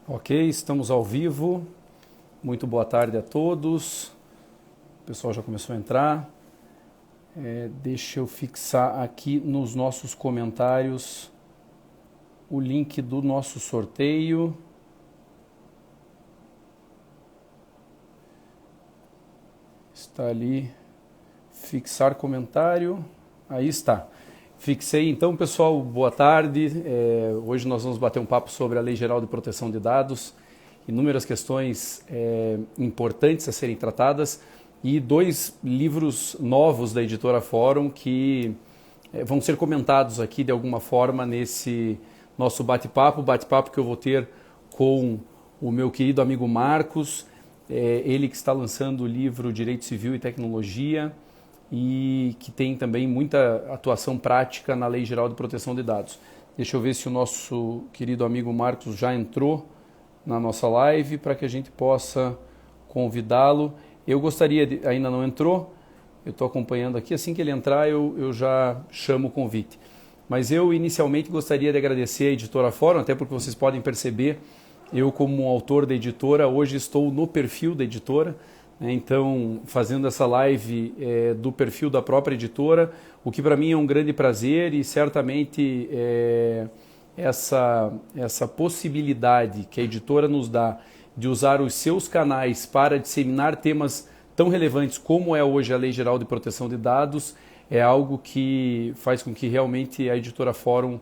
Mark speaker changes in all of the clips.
Speaker 1: Ok, estamos ao vivo. Muito boa tarde a todos. O pessoal já começou a entrar. Deixa eu fixar aqui nos nossos comentários o link do nosso sorteio. Está ali. Fixar comentário. Aí está. Fixei. Então, pessoal, boa tarde. Hoje nós vamos bater um papo sobre a Lei Geral de Proteção de Dados, inúmeras questões importantes a serem tratadas e dois livros novos da Editora Fórum que vão ser comentados aqui de alguma forma nesse nosso bate-papo que eu vou ter com o meu querido amigo Marcos, ele que está lançando o livro Direito Civil e Tecnologia, e que tem também muita atuação prática na Lei Geral de Proteção de Dados. Deixa eu ver se o nosso querido amigo Marcos já entrou na nossa live para que a gente possa convidá-lo. Eu gostaria de... Ainda não entrou, eu estou acompanhando aqui, assim que ele entrar eu já chamo o convite. Mas eu inicialmente gostaria de agradecer a Editora Fórum, até porque vocês podem perceber, eu como autor da editora, hoje estou no perfil da editora, então, fazendo essa live do perfil da própria editora, o que para mim é um grande prazer e certamente essa possibilidade que a editora nos dá de usar os seus canais para disseminar temas tão relevantes como é hoje a Lei Geral de Proteção de Dados é algo que faz com que realmente a Editora Fórum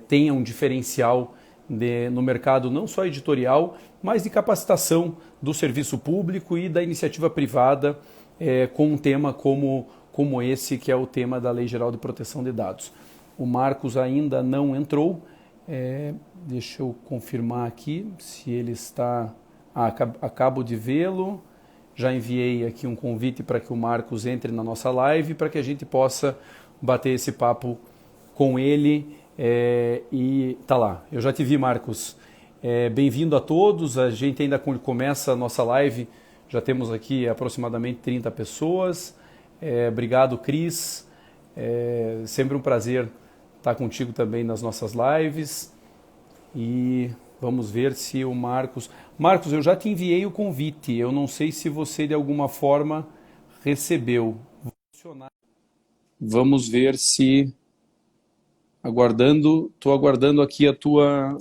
Speaker 1: tenha um diferencial no mercado não só editorial, mas de capacitação do serviço público e da iniciativa privada com um tema como esse, que é o tema da Lei Geral de Proteção de Dados. O Marcos ainda não entrou, deixa eu confirmar aqui se ele está... acabo de vê-lo, já enviei aqui um convite para que o Marcos entre na nossa live, para que a gente possa bater esse papo com ele. E tá lá, eu já te vi, Marcos. Bem-vindo a todos, a gente ainda começa a nossa live, já temos aqui aproximadamente 30 pessoas. Obrigado, Cris, sempre um prazer estar contigo também nas nossas lives. E vamos ver se o Marcos... Marcos, eu já te enviei o convite, eu não sei se você de alguma forma recebeu. Vamos ver se... Estou aguardando aqui a tua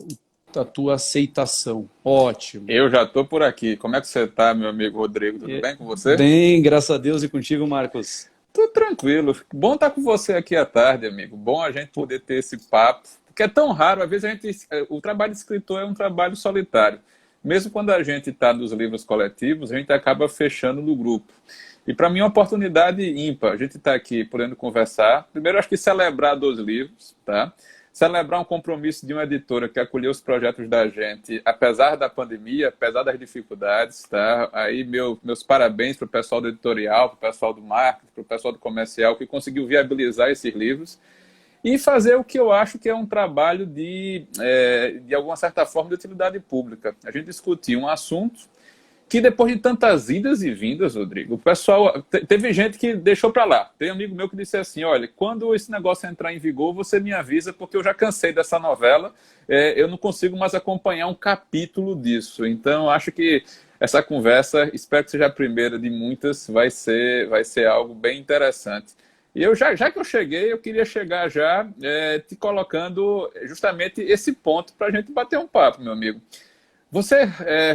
Speaker 1: aceitação. Ótimo.
Speaker 2: Eu já estou por aqui. Como é que você está, meu amigo Rodrigo? Tudo bem com você?
Speaker 1: Bem, graças a Deus, e contigo, Marcos.
Speaker 2: Tudo tranquilo. Bom estar com você aqui à tarde, amigo. Bom a gente poder ter esse papo, porque é tão raro. Às vezes o trabalho de escritor é um trabalho solitário. Mesmo quando a gente está nos livros coletivos, a gente acaba fechando no grupo. E para mim é uma oportunidade ímpar. A gente está aqui podendo conversar. Primeiro, acho que celebrar 2 livros, tá? Celebrar um compromisso de uma editora que acolheu os projetos da gente, apesar da pandemia, apesar das dificuldades, tá? Aí meus parabéns para o pessoal do editorial, para o pessoal do marketing, para o pessoal do comercial, que conseguiu viabilizar esses livros e fazer o que eu acho que é um trabalho de alguma certa forma, de utilidade pública. A gente discutiu um assunto que depois de tantas idas e vindas, Rodrigo, o pessoal... Teve gente que deixou para lá. Tem um amigo meu que disse assim, olha, quando esse negócio entrar em vigor, você me avisa, porque eu já cansei dessa novela, eu não consigo mais acompanhar um capítulo disso. Então, acho que essa conversa, espero que seja a primeira de muitas, vai ser algo bem interessante. E já que eu cheguei, eu queria chegar já te colocando justamente esse ponto para a gente bater um papo, meu amigo. Você,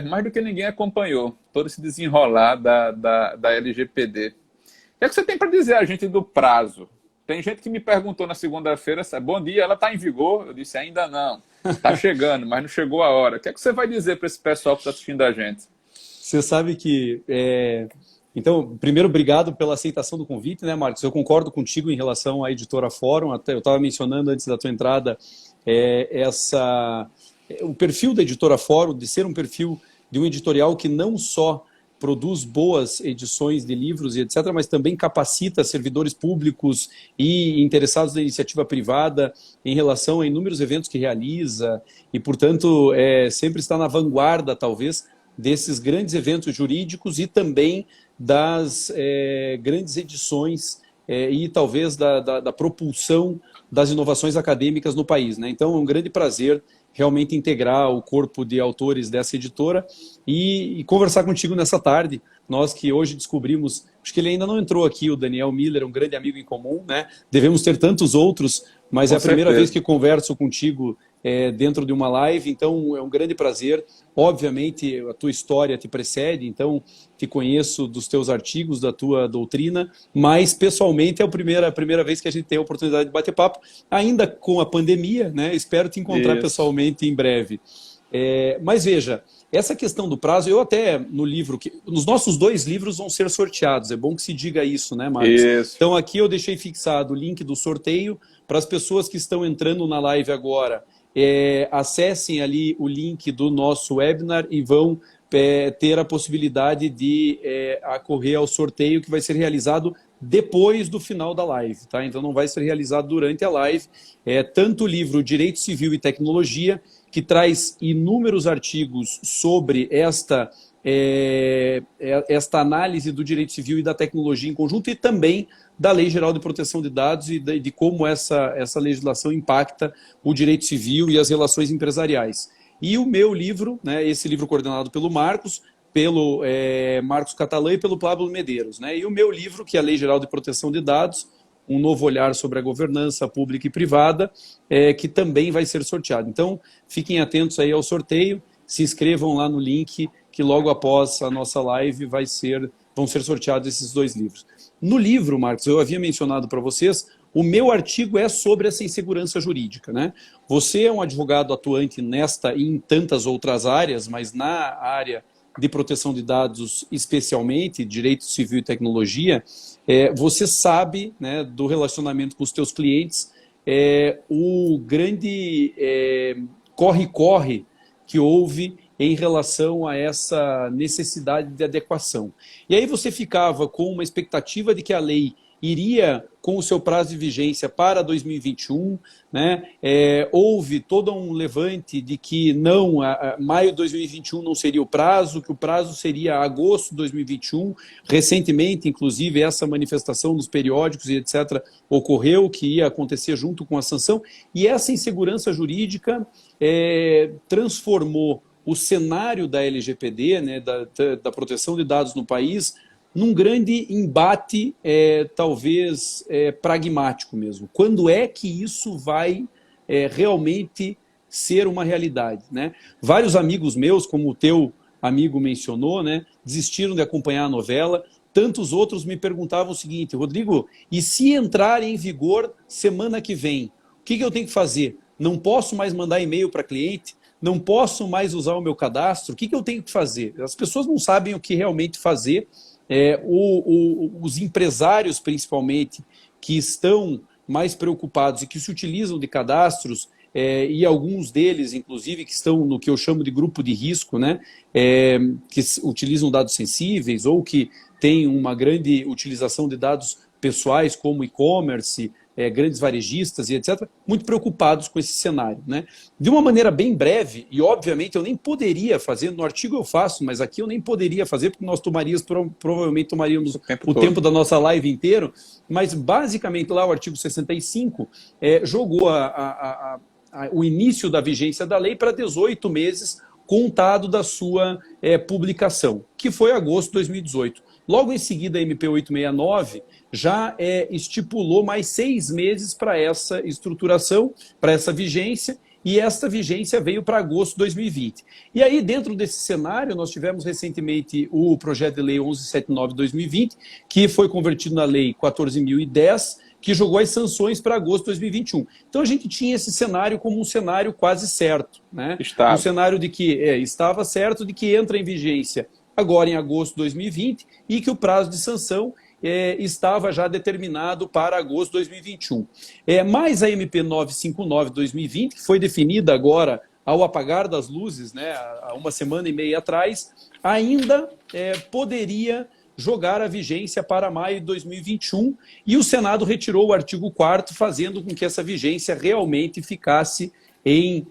Speaker 2: mais do que ninguém, acompanhou todo esse desenrolar da LGPD. O que é que você tem para dizer a gente do prazo? Tem gente que me perguntou na segunda-feira, bom dia, ela está em vigor? Eu disse, ainda não. Está chegando, mas não chegou a hora. O que é que você vai dizer para esse pessoal que está assistindo a gente?
Speaker 1: Você sabe que... Então, primeiro, obrigado pela aceitação do convite, né, Marcos? Eu concordo contigo em relação à Editora Fórum. Até eu estava mencionando antes da tua entrada o perfil da Editora Fórum, de ser um perfil de um editorial que não só produz boas edições de livros e etc., mas também capacita servidores públicos e interessados da iniciativa privada em relação a inúmeros eventos que realiza e, portanto, sempre está na vanguarda, talvez, desses grandes eventos jurídicos e também das grandes edições e talvez da propulsão das inovações acadêmicas no país, né? Então, é um grande prazer realmente integrar o corpo de autores dessa editora e conversar contigo nessa tarde. Nós que hoje descobrimos, acho que ele ainda não entrou aqui, o Daniel Miller, um grande amigo em comum, né? Devemos ter tantos outros, mas é a primeira vez que converso contigo dentro de uma live, então é um grande prazer. Obviamente, a tua história te precede, então te conheço dos teus artigos, da tua doutrina, mas pessoalmente é a primeira vez que a gente tem a oportunidade de bater papo, ainda com a pandemia, né? Espero te encontrar pessoalmente em breve. Mas veja, essa questão do prazo, eu até no livro, nos nossos 2 livros vão ser sorteados, é bom que se diga isso, né, Marcos?
Speaker 2: Isso.
Speaker 1: Então aqui eu deixei fixado o link do sorteio para as pessoas que estão entrando na live agora. Acessem ali o link do nosso webinar e vão ter a possibilidade de acorrer ao sorteio que vai ser realizado depois do final da live, tá? Então não vai ser realizado durante a live. Tanto o livro Direito Civil e Tecnologia, que traz inúmeros artigos sobre esta análise do direito civil e da tecnologia em conjunto, e também da Lei Geral de Proteção de Dados e de como essa legislação impacta o direito civil e as relações empresariais. E o meu livro, né, esse livro coordenado pelo Marcos Catalã e pelo Pablo Medeiros, né, e o meu livro, que é a Lei Geral de Proteção de Dados, um novo olhar sobre a governança pública e privada, que também vai ser sorteado. Então, fiquem atentos aí ao sorteio, se inscrevam lá no link, que logo após a nossa live vão ser sorteados esses 2 livros. No livro, Marcos, eu havia mencionado para vocês, o meu artigo é sobre essa insegurança jurídica, né? Você é um advogado atuante nesta e em tantas outras áreas, mas na área de proteção de dados especialmente, direito civil e tecnologia, você sabe, né, do relacionamento com os teus clientes, o grande corre-corre que houve em relação a essa necessidade de adequação. E aí você ficava com uma expectativa de que a lei iria com o seu prazo de vigência para 2021, né? Houve todo um levante de que não, maio de 2021 não seria o prazo, que o prazo seria agosto de 2021. Recentemente, inclusive, essa manifestação nos periódicos e etc. ocorreu, que ia acontecer junto com a sanção, e essa insegurança jurídica transformou o cenário da LGPD, né, da proteção de dados no país, num grande embate, talvez pragmático mesmo. Quando é que isso vai realmente ser uma realidade, né? Vários amigos meus, como o teu amigo mencionou, né, desistiram de acompanhar a novela. Tantos outros me perguntavam o seguinte: Rodrigo, e se entrar em vigor semana que vem, o que eu tenho que fazer? Não posso mais mandar e-mail para cliente? Não posso mais usar o meu cadastro? O que eu tenho que fazer? As pessoas não sabem o que realmente fazer. Os empresários, principalmente, que estão mais preocupados e que se utilizam de cadastros, e alguns deles, inclusive, que estão no que eu chamo de grupo de risco, né, que utilizam dados sensíveis ou que têm uma grande utilização de dados pessoais, como e-commerce, grandes varejistas e etc., muito preocupados com esse cenário, né? De uma maneira bem breve, e obviamente eu nem poderia fazer, no artigo eu faço, mas aqui eu nem poderia fazer, porque nós provavelmente tomaríamos o tempo da nossa live inteiro, mas basicamente lá o artigo 65 jogou o início da vigência da lei para 18 meses contado da sua publicação, que foi agosto de 2018. Logo em seguida, a MP 869 já estipulou mais 6 meses para essa estruturação, para essa vigência, e esta vigência veio para agosto de 2020. E aí, dentro desse cenário, nós tivemos recentemente o projeto de lei 1179 de 2020, que foi convertido na lei 14.010, que jogou as sanções para agosto de 2021. Então a gente tinha esse cenário como um cenário quase certo, né? Um cenário de que estava certo de que entra em vigência agora em agosto de 2020 e que o prazo de sanção estava já determinado para agosto de 2021. Mas a MP 959 de 2020, que foi definida agora ao apagar das luzes, né, há uma semana e meia atrás, ainda poderia jogar a vigência para maio de 2021, e o Senado retirou o artigo 4º, fazendo com que essa vigência realmente ficasse em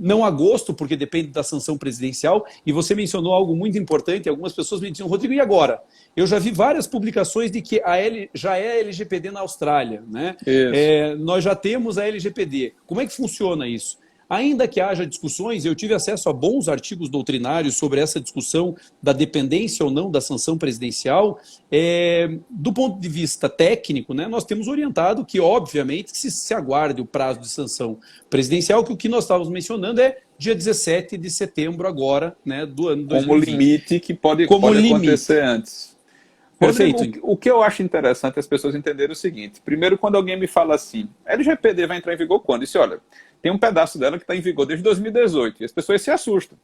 Speaker 1: não agosto, porque depende da sanção presidencial. E você mencionou algo muito importante, algumas pessoas me diziam: Rodrigo, e agora? Eu já vi várias publicações de que já é a LGPD na Austrália, né? Nós já temos a LGPD. Como é que funciona isso? Ainda que haja discussões, eu tive acesso a bons artigos doutrinários sobre essa discussão da dependência ou não da sanção presidencial. Do ponto de vista técnico, né, nós temos orientado que, obviamente, se aguarde o prazo de sanção presidencial, que o que nós estávamos mencionando é dia 17 de setembro agora, né, do ano 2020.
Speaker 2: Como limite que pode acontecer antes.
Speaker 1: Perfeito.
Speaker 2: Rodrigo, o que eu acho interessante é as pessoas entenderem o seguinte. Primeiro, quando alguém me fala assim, a LGPD vai entrar em vigor quando? Eu disse, olha, tem um pedaço dela que está em vigor desde 2018. E as pessoas se assustam.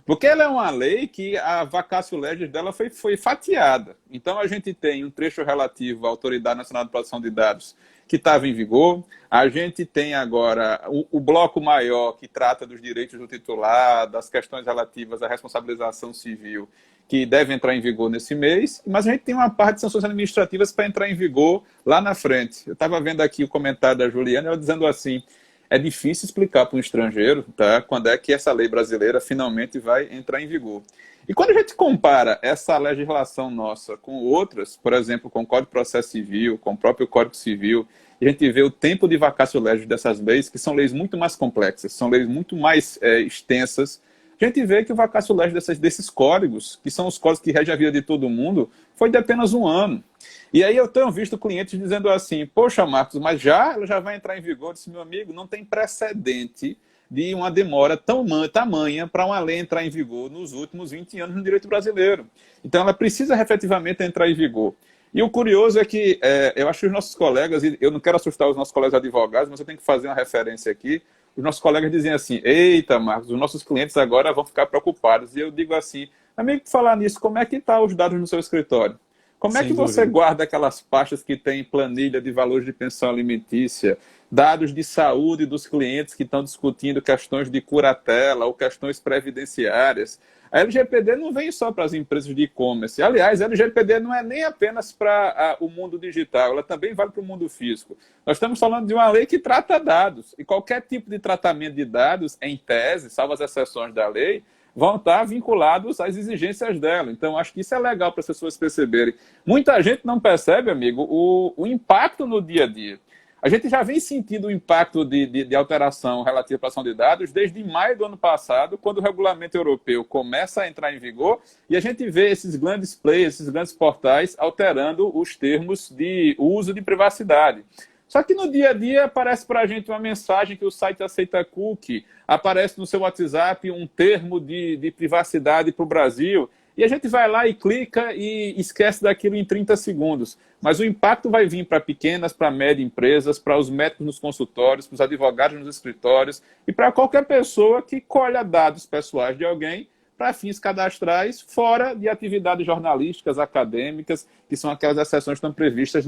Speaker 2: Porque ela é uma lei que a vacatio legis dela foi fatiada. Então, a gente tem um trecho relativo à Autoridade Nacional de Proteção de Dados que estava em vigor. A gente tem agora o bloco maior que trata dos direitos do titular, das questões relativas à responsabilização civil, que deve entrar em vigor nesse mês, mas a gente tem uma parte de sanções administrativas para entrar em vigor lá na frente. Eu estava vendo aqui o comentário da Juliana, ela dizendo assim, é difícil explicar para um estrangeiro, tá, quando é que essa lei brasileira finalmente vai entrar em vigor. E quando a gente compara essa legislação nossa com outras, por exemplo, com o Código de Processo Civil, com o próprio Código Civil, a gente vê o tempo de vacatio legis dessas leis, que são leis muito mais complexas, são leis muito mais extensas. A gente vê que o vacatio legis desses códigos, que são os códigos que regem a vida de todo mundo, foi de apenas 1 ano. E aí eu tenho visto clientes dizendo assim, poxa, Marcos, mas ela já vai entrar em vigor. Eu disse, meu amigo, não tem precedente de uma demora tamanha para uma lei entrar em vigor nos últimos 20 anos no direito brasileiro. Então ela precisa efetivamente entrar em vigor. E o curioso é que eu acho que os nossos colegas, e eu não quero assustar os nossos colegas advogados, mas eu tenho que fazer uma referência aqui. Os nossos colegas dizem assim, eita, Marcos, os nossos clientes agora vão ficar preocupados. E eu digo assim, amigo, por falar nisso, como é que estão os dados no seu escritório? Como é que você guarda aquelas pastas que tem planilha de valores de pensão alimentícia, dados de saúde dos clientes que estão discutindo questões de curatela ou questões previdenciárias? A LGPD não vem só para as empresas de e-commerce. Aliás, a LGPD não é nem apenas para o mundo digital, ela também vale para o mundo físico. Nós estamos falando de uma lei que trata dados. E qualquer tipo de tratamento de dados, em tese, salvo as exceções da lei, vão estar vinculados às exigências dela. Então, acho que isso é legal para as pessoas perceberem. Muita gente não percebe, amigo, o impacto no dia a dia. A gente já vem sentindo o impacto de alteração relativa à proteção de dados desde maio do ano passado, quando o regulamento europeu começa a entrar em vigor, e a gente vê esses grandes players, esses grandes portais, alterando os termos de uso de privacidade. Só que no dia a dia aparece para a gente uma mensagem que o site aceita cookie, aparece no seu WhatsApp um termo de privacidade para o Brasil, e a gente vai lá e clica e esquece daquilo em 30 segundos. Mas o impacto vai vir para pequenas, para médias empresas, para os médicos nos consultórios, para os advogados nos escritórios e para qualquer pessoa que colha dados pessoais de alguém para fins cadastrais, fora de atividades jornalísticas, acadêmicas, que são aquelas exceções que estão previstas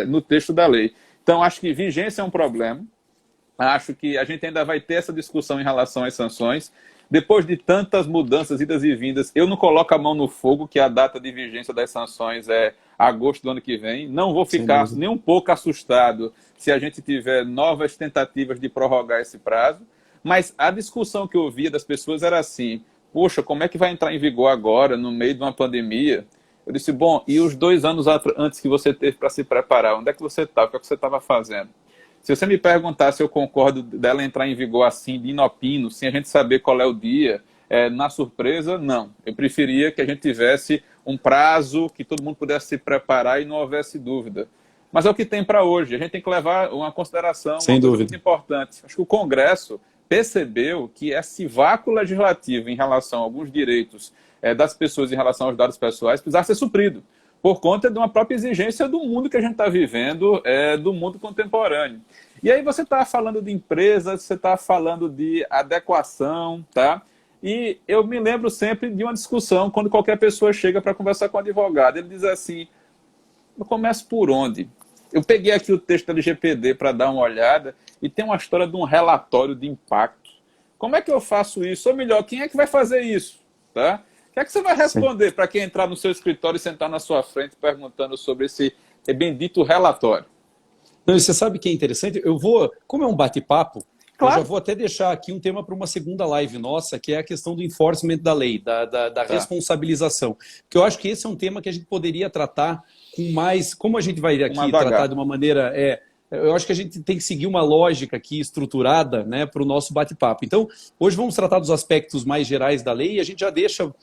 Speaker 2: no texto da lei. Então, acho que vigência é um problema. Acho que a gente ainda vai ter essa discussão em relação às sanções. Depois de tantas mudanças, idas e vindas, eu não coloco a mão no fogo que a data de vigência das sanções é agosto do ano que vem. Não vou ficar nem um pouco assustado se a gente tiver novas tentativas de prorrogar esse prazo. Mas a discussão que eu ouvia das pessoas era assim, poxa, como é que vai entrar em vigor agora, no meio de uma pandemia? Eu disse, bom, e os 2 anos antes que você teve para se preparar, onde é que você estava? O que é que você estava fazendo? Se você me perguntar se eu concordo dela entrar em vigor assim, de inopino, sem a gente saber qual é o dia, na surpresa, não. Eu preferia que a gente tivesse um prazo, que todo mundo pudesse se preparar e não houvesse dúvida. Mas é o que tem para hoje. A gente tem que levar uma consideração muito importante. Acho que o Congresso percebeu que esse vácuo legislativo em relação a alguns direitos das pessoas em relação aos dados pessoais precisava ser suprido, por conta de uma própria exigência do mundo que a gente está vivendo, do mundo contemporâneo. E aí você está falando de empresas, você está falando de adequação, tá? E eu me lembro sempre de uma discussão, quando qualquer pessoa chega para conversar com um advogado, ele diz assim, eu começo por onde? Eu peguei aqui o texto da LGPD para dar uma olhada e tem uma história de um relatório de impacto. Como é que eu faço isso? Ou melhor, quem é que vai fazer isso? Tá? O que é que você vai responder para quem entrar no seu escritório e sentar na sua frente perguntando sobre esse bendito relatório?
Speaker 1: Não, você sabe que é interessante? Como é um bate-papo, claro, eu já vou até deixar aqui um tema para uma segunda live nossa, que é a questão do enforcement da lei, da responsabilização. Porque eu acho que esse é um tema que a gente poderia tratar com mais... Como a gente vai aqui tratar de uma maneira eu acho que a gente tem que seguir uma lógica aqui estruturada, né, para o nosso bate-papo. Então, hoje vamos tratar dos aspectos mais gerais da lei e a gente já deixa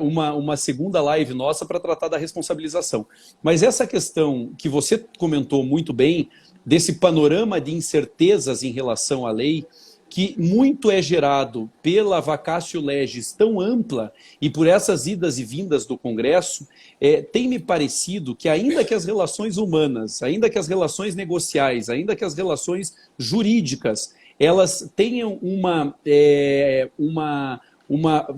Speaker 1: uma segunda live nossa para tratar da responsabilização. Mas essa questão que você comentou muito bem, desse panorama de incertezas em relação à lei, que muito é gerado pela vacatio legis tão ampla e por essas idas e vindas do Congresso, tem me parecido que ainda que as relações humanas, ainda que as relações negociais, ainda que as relações jurídicas, elas tenham uma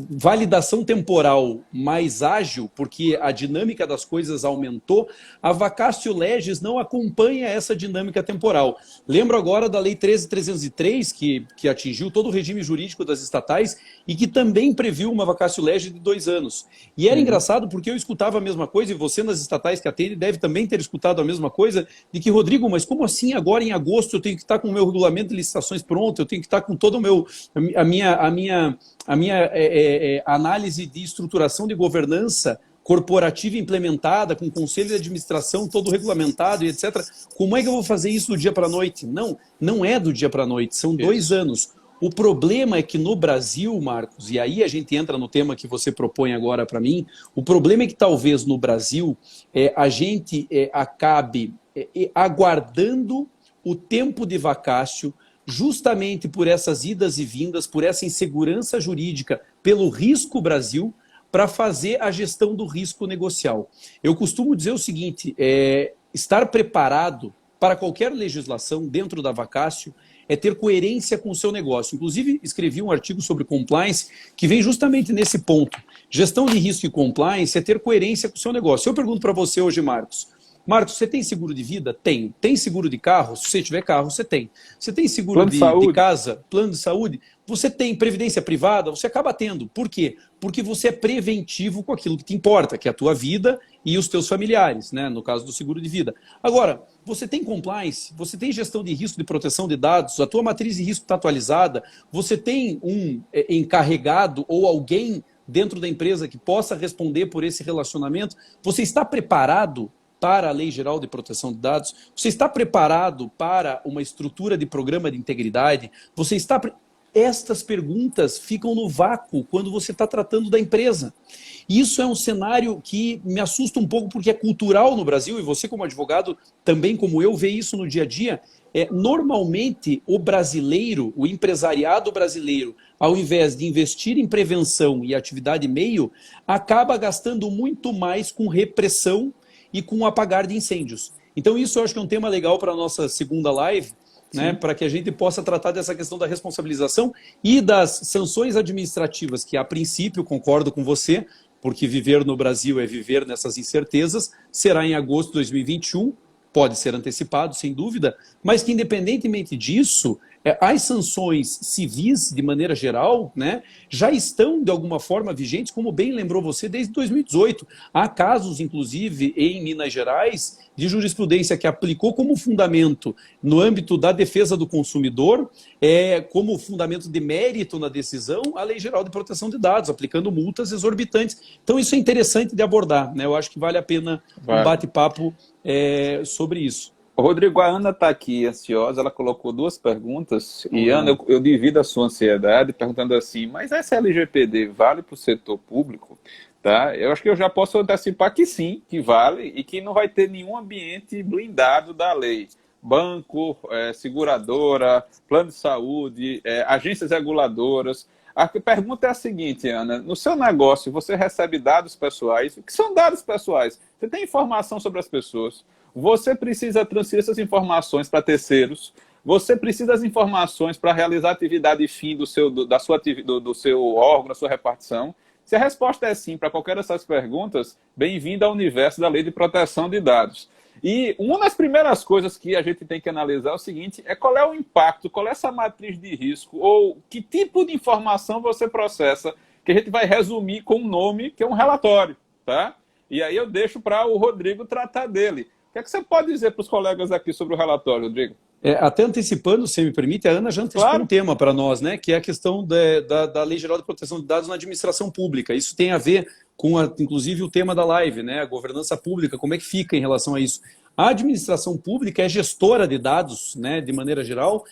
Speaker 1: validação temporal mais ágil, porque a dinâmica das coisas aumentou, a vacatio legis não acompanha essa dinâmica temporal. Lembro agora da Lei 13.303, que atingiu todo o regime jurídico das estatais e que também previu uma vacatio legis de 2 anos. E era engraçado porque eu escutava a mesma coisa, e você nas estatais que atende deve também ter escutado a mesma coisa, de que, Rodrigo, mas como assim agora em agosto eu tenho que estar com o meu regulamento de licitações pronto, eu tenho que estar com todo a minha análise de estruturação de governança corporativa implementada, com conselho de administração todo regulamentado e etc. Como é que eu vou fazer isso do dia para a noite? Não, não é do dia para a noite, são 2 anos. O problema é que no Brasil, Marcos, e aí a gente entra no tema que você propõe agora para mim, o problema é que talvez no Brasil a gente acabe aguardando o tempo de vacácio justamente por essas idas e vindas, por essa insegurança jurídica, pelo risco Brasil, para fazer a gestão do risco negocial. Eu costumo dizer o seguinte, estar preparado para qualquer legislação dentro da vacácio é ter coerência com o seu negócio. Inclusive, escrevi um artigo sobre compliance que vem justamente nesse ponto. Gestão de risco e compliance é ter coerência com o seu negócio. Eu pergunto para você hoje, Marcos, você tem seguro de vida? Tenho. Tem seguro de carro? Se você tiver carro, você tem. Você tem seguro de casa? Plano de saúde? Você tem previdência privada? Você acaba tendo. Por quê? Porque você é preventivo com aquilo que te importa, que é a tua vida e os teus familiares, né? No caso do seguro de vida. Agora, você tem compliance? Você tem gestão de risco de proteção de dados? A tua matriz de risco está atualizada? Você tem um encarregado ou alguém dentro da empresa que possa responder por esse relacionamento? Você está preparado para a Lei Geral de Proteção de Dados? Você está preparado para uma estrutura de programa de integridade? Você está... Estas perguntas ficam no vácuo quando você está tratando da empresa. Isso é um cenário que me assusta um pouco porque é cultural no Brasil, e você como advogado, também como eu, vê isso no dia a dia. Normalmente o brasileiro, o empresariado brasileiro, ao invés de investir em prevenção e atividade meio, acaba gastando muito mais com repressão e com apagar de incêndios. Então isso eu acho que é um tema legal para a nossa segunda live, né, para que a gente possa tratar dessa questão da responsabilização e das sanções administrativas, que a princípio, concordo com você, porque viver no Brasil é viver nessas incertezas, será em agosto de 2021, pode ser antecipado, sem dúvida, mas que independentemente disso, as sanções civis, de maneira geral, né, já estão, de alguma forma, vigentes, como bem lembrou você, desde 2018. Há casos, inclusive, em Minas Gerais, de jurisprudência que aplicou como fundamento no âmbito da defesa do consumidor, como fundamento de mérito na decisão, a Lei Geral de Proteção de Dados, aplicando multas exorbitantes. Então, isso é interessante de abordar, né? Eu acho que vale a pena um bate-papo sobre isso.
Speaker 2: Rodrigo, a Ana está aqui ansiosa, ela colocou 2 perguntas, e Ana, eu divido a sua ansiedade perguntando assim, mas essa LGPD vale para o setor público? Tá? Eu acho que eu já posso antecipar que sim, que vale, e que não vai ter nenhum ambiente blindado da lei. Banco, seguradora, plano de saúde, agências reguladoras. A pergunta é a seguinte, Ana, no seu negócio você recebe dados pessoais, o que são dados pessoais? Você tem informação sobre as pessoas, você precisa transferir essas informações para terceiros, você precisa das informações para realizar a atividade fim do seu órgão, da sua repartição. Se a resposta é sim para qualquer dessas perguntas, bem-vindo ao universo da Lei de Proteção de Dados. E uma das primeiras coisas que a gente tem que analisar é o seguinte, qual é o impacto, qual é essa matriz de risco, ou que tipo de informação você processa, que a gente vai resumir com um nome, que é um relatório, tá? E aí eu deixo para o Rodrigo tratar dele. O que é que você pode dizer para os colegas aqui sobre o relatório, Rodrigo?
Speaker 1: Até antecipando, se me permite, a Ana já antecipou um tema para nós, né, que é a questão da Lei Geral de Proteção de Dados na administração pública. Isso tem a ver com, inclusive, o tema da live, né, a governança pública, como é que fica em relação a isso. A administração pública é gestora de dados, né, de maneira geral,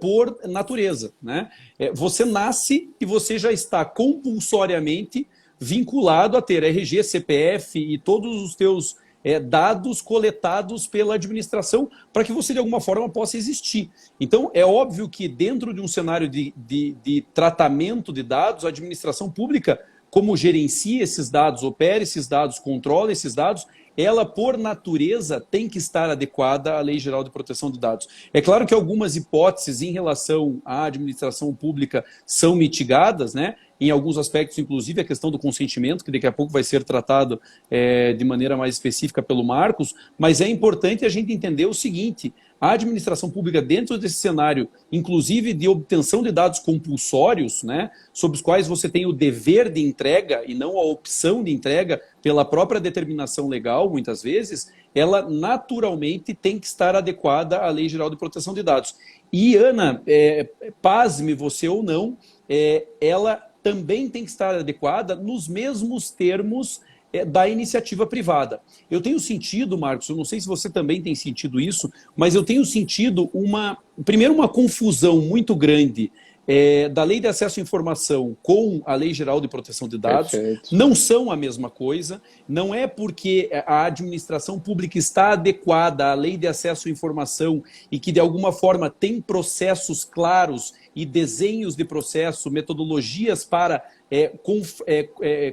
Speaker 1: por natureza, né? Você nasce e você já está compulsoriamente vinculado a ter RG, CPF e todos os teus dados coletados pela administração para que você, de alguma forma, possa existir. Então, é óbvio que dentro de um cenário de tratamento de dados, a administração pública, como gerencia esses dados, opera esses dados, controla esses dados, ela, por natureza, tem que estar adequada à Lei Geral de Proteção de Dados. É claro que algumas hipóteses em relação à administração pública são mitigadas, né? Em alguns aspectos, inclusive a questão do consentimento, que daqui a pouco vai ser tratado de maneira mais específica pelo Marcos, mas é importante a gente entender o seguinte: a administração pública, dentro desse cenário, inclusive de obtenção de dados compulsórios, né, sobre os quais você tem o dever de entrega e não a opção de entrega pela própria determinação legal, muitas vezes, ela naturalmente tem que estar adequada à Lei Geral de Proteção de Dados. E, Ana, pasme você ou não, ela também tem que estar adequada nos mesmos termos da iniciativa privada. Eu tenho sentido, Marcos, eu não sei se você também tem sentido isso, mas eu tenho sentido primeiro uma confusão muito grande da Lei de Acesso à Informação com a Lei Geral de Proteção de Dados. Perfeito. Não são a mesma coisa, não é porque a administração pública está adequada à Lei de Acesso à Informação e que de alguma forma tem processos claros e desenhos de processo, metodologias para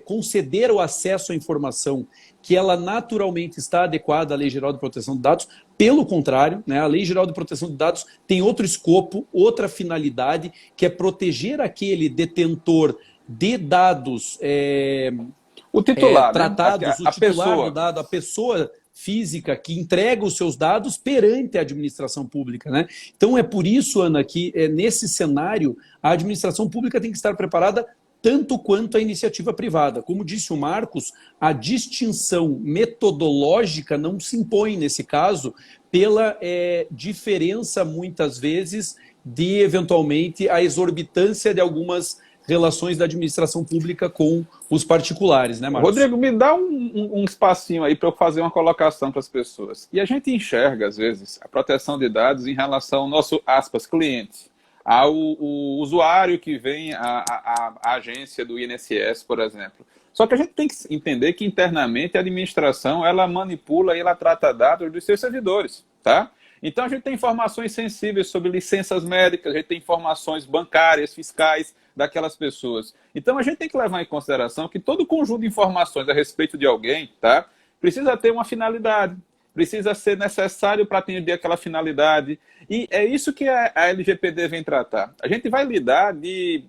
Speaker 1: conceder o acesso à informação, que ela naturalmente está adequada à Lei Geral de Proteção de Dados. Pelo contrário, né, a Lei Geral de Proteção de Dados tem outro escopo, outra finalidade, que é proteger aquele detentor de dados
Speaker 2: o titular,
Speaker 1: tratados,
Speaker 2: né?
Speaker 1: o titular do dado, a pessoa física que entrega os seus dados perante a administração pública, né? Então é por isso, Ana, que nesse cenário a administração pública tem que estar preparada tanto quanto a iniciativa privada. Como disse o Marcos, a distinção metodológica não se impõe nesse caso pela diferença, muitas vezes, de, eventualmente, a exorbitância de algumas relações da administração pública com os particulares, né, Marcos?
Speaker 2: Rodrigo, me dá um espacinho aí para eu fazer uma colocação para as pessoas. E a gente enxerga, às vezes, a proteção de dados em relação ao nosso, aspas, cliente, ao usuário que vem à agência do INSS, por exemplo. Só que a gente tem que entender que internamente a administração ela manipula e ela trata dados dos seus servidores, tá? Então a gente tem informações sensíveis sobre licenças médicas, a gente tem informações bancárias, fiscais daquelas pessoas. Então a gente tem que levar em consideração que todo conjunto de informações a respeito de alguém, tá, precisa ter uma finalidade, precisa ser necessário para atender aquela finalidade. E é isso que a LGPD vem tratar. A gente vai lidar de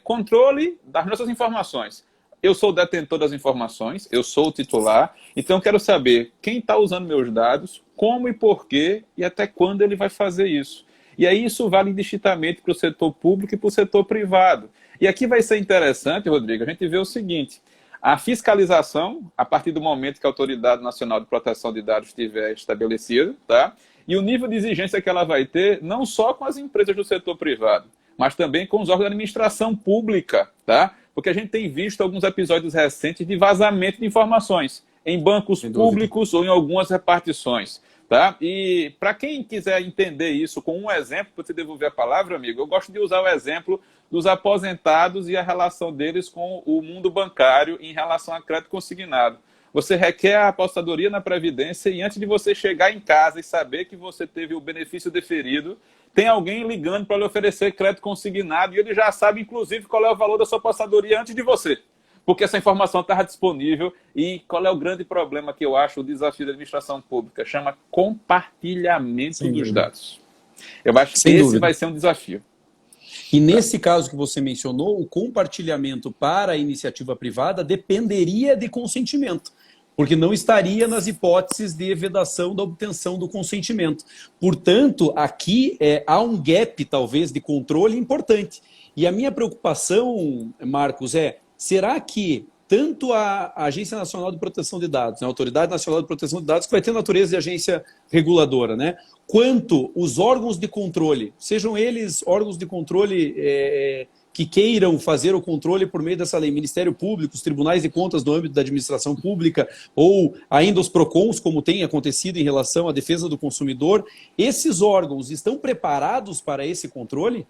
Speaker 2: controle das nossas informações. Eu sou o detentor das informações, eu sou o titular, então eu quero saber quem está usando meus dados, como e por quê, e até quando ele vai fazer isso. E aí isso vale indistintamente para o setor público e para o setor privado. E aqui vai ser interessante, Rodrigo, a gente vê o seguinte: a fiscalização, a partir do momento que a Autoridade Nacional de Proteção de Dados estiver estabelecida, tá? E o nível de exigência que ela vai ter, não só com as empresas do setor privado, mas também com os órgãos da administração pública, tá? Porque a gente tem visto alguns episódios recentes de vazamento de informações em bancos públicos ou em algumas repartições, tá? E para quem quiser entender isso com um exemplo, para você devolver a palavra, amigo, eu gosto de usar o exemplo dos aposentados e a relação deles com o mundo bancário em relação a crédito consignado. Você requer a apostadoria na Previdência e antes de você chegar em casa e saber que você teve o benefício deferido, tem alguém ligando para lhe oferecer crédito consignado e ele já sabe, inclusive, qual é o valor da sua apostadoria antes de você. Porque essa informação estava disponível. E qual é o grande problema que eu acho o desafio da administração pública? Chama compartilhamento dos dados. Eu acho que esse vai ser um desafio.
Speaker 1: E nesse caso que você mencionou, o compartilhamento para a iniciativa privada dependeria de consentimento, porque não estaria nas hipóteses de vedação da obtenção do consentimento. Portanto, aqui há um gap, talvez, de controle importante. E a minha preocupação, Marcos, será que tanto a Agência Nacional de Proteção de Dados, a Autoridade Nacional de Proteção de Dados, que vai ter natureza de agência reguladora, né, quanto os órgãos de controle, sejam eles órgãos de controle que queiram fazer o controle por meio dessa lei, Ministério Público, os tribunais de contas no âmbito da administração pública, ou ainda os PROCONs, como tem acontecido em relação à defesa do consumidor, esses órgãos estão preparados para esse controle?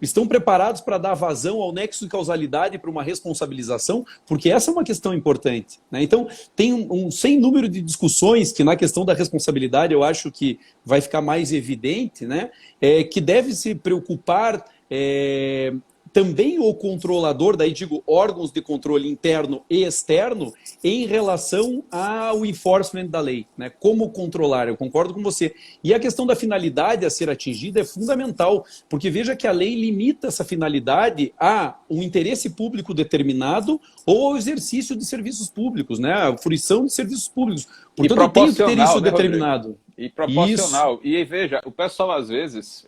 Speaker 1: Estão preparados para dar vazão ao nexo de causalidade para uma responsabilização? Porque essa é uma questão importante, né? Então, tem um sem número de discussões que na questão da responsabilidade eu acho que vai ficar mais evidente, né? Que deve se preocupar também o controlador, daí digo órgãos de controle interno e externo, em relação ao enforcement da lei, né? Como controlar, eu concordo com você. E a questão da finalidade a ser atingida é fundamental, porque veja que a lei limita essa finalidade a um interesse público determinado ou ao exercício de serviços públicos, né? A fruição de serviços públicos. Portanto, eu tenho que ter isso determinado.
Speaker 2: Rodrigo? E proporcional. Isso. E veja, o pessoal às vezes...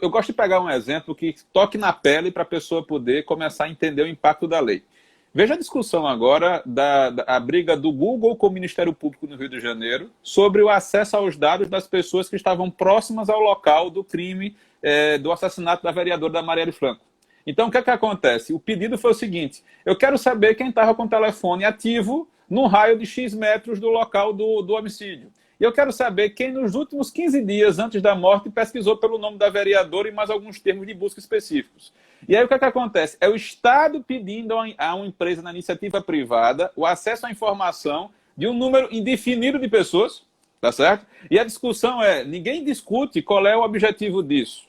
Speaker 2: Eu gosto de pegar um exemplo que toque na pele para a pessoa poder começar a entender o impacto da lei. Veja a discussão agora da briga do Google com o Ministério Público no Rio de Janeiro sobre o acesso aos dados das pessoas que estavam próximas ao local do crime, do assassinato da vereadora da Marielle Franco. Então, o que é que acontece? O pedido foi o seguinte: eu quero saber quem estava com o telefone ativo num raio de X metros do local do homicídio. E eu quero saber quem nos últimos 15 dias antes da morte pesquisou pelo nome da vereadora e mais alguns termos de busca específicos. E aí o que é que acontece? É o Estado pedindo a uma empresa na iniciativa privada o acesso à informação de um número indefinido de pessoas, tá certo? E a discussão ninguém discute qual é o objetivo disso.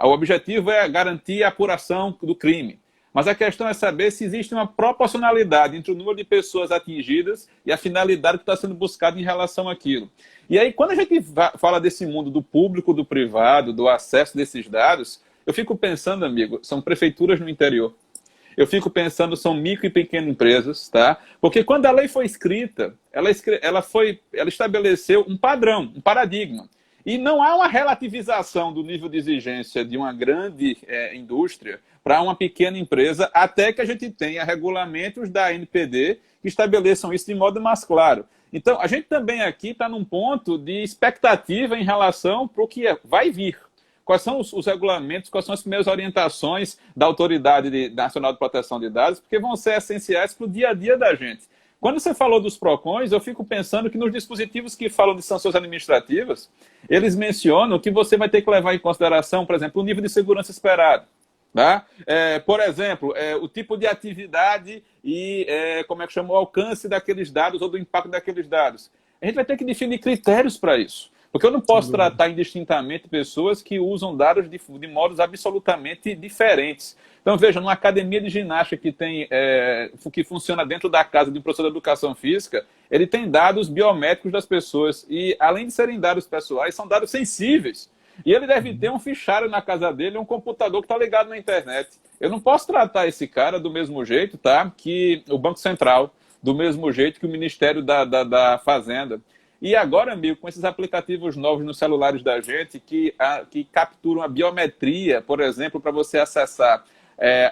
Speaker 2: O objetivo é garantir a apuração do crime. Mas a questão é saber se existe uma proporcionalidade entre o número de pessoas atingidas e a finalidade que está sendo buscada em relação àquilo. E aí, quando a gente fala desse mundo do público, do privado, do acesso desses dados, eu fico pensando, amigo, são prefeituras no interior. Eu fico pensando, são micro e pequenas empresas, tá? Porque quando a lei foi escrita, ela estabeleceu um padrão, um paradigma. E não há uma relativização do nível de exigência de uma grande indústria para uma pequena empresa, até que a gente tenha regulamentos da ANPD que estabeleçam isso de modo mais claro. Então, a gente também aqui está num ponto de expectativa em relação para o que vai vir. Quais são os regulamentos, quais são as primeiras orientações da Autoridade Nacional de Proteção de Dados, porque vão ser essenciais para o dia a dia da gente. Quando você falou dos PROCONs, eu fico pensando que nos dispositivos que falam de sanções administrativas, eles mencionam que você vai ter que levar em consideração, por exemplo, o nível de segurança esperado. Tá? Por exemplo, o tipo de atividade e o alcance daqueles dados ou do impacto daqueles dados. A gente vai ter que definir critérios para isso. Porque eu não posso tratar indistintamente pessoas que usam dados de modos absolutamente diferentes. Então, veja, numa academia de ginástica que funciona dentro da casa de um professor de educação física, ele tem dados biométricos das pessoas. E, além de serem dados pessoais, são dados sensíveis. E ele deve ter um fichário na casa dele, um computador que está ligado na internet. Eu não posso tratar esse cara do mesmo jeito, tá, que o Banco Central, do mesmo jeito que o Ministério da Fazenda. E agora, amigo, com esses aplicativos novos nos celulares da gente, que capturam a biometria, por exemplo, para você acessar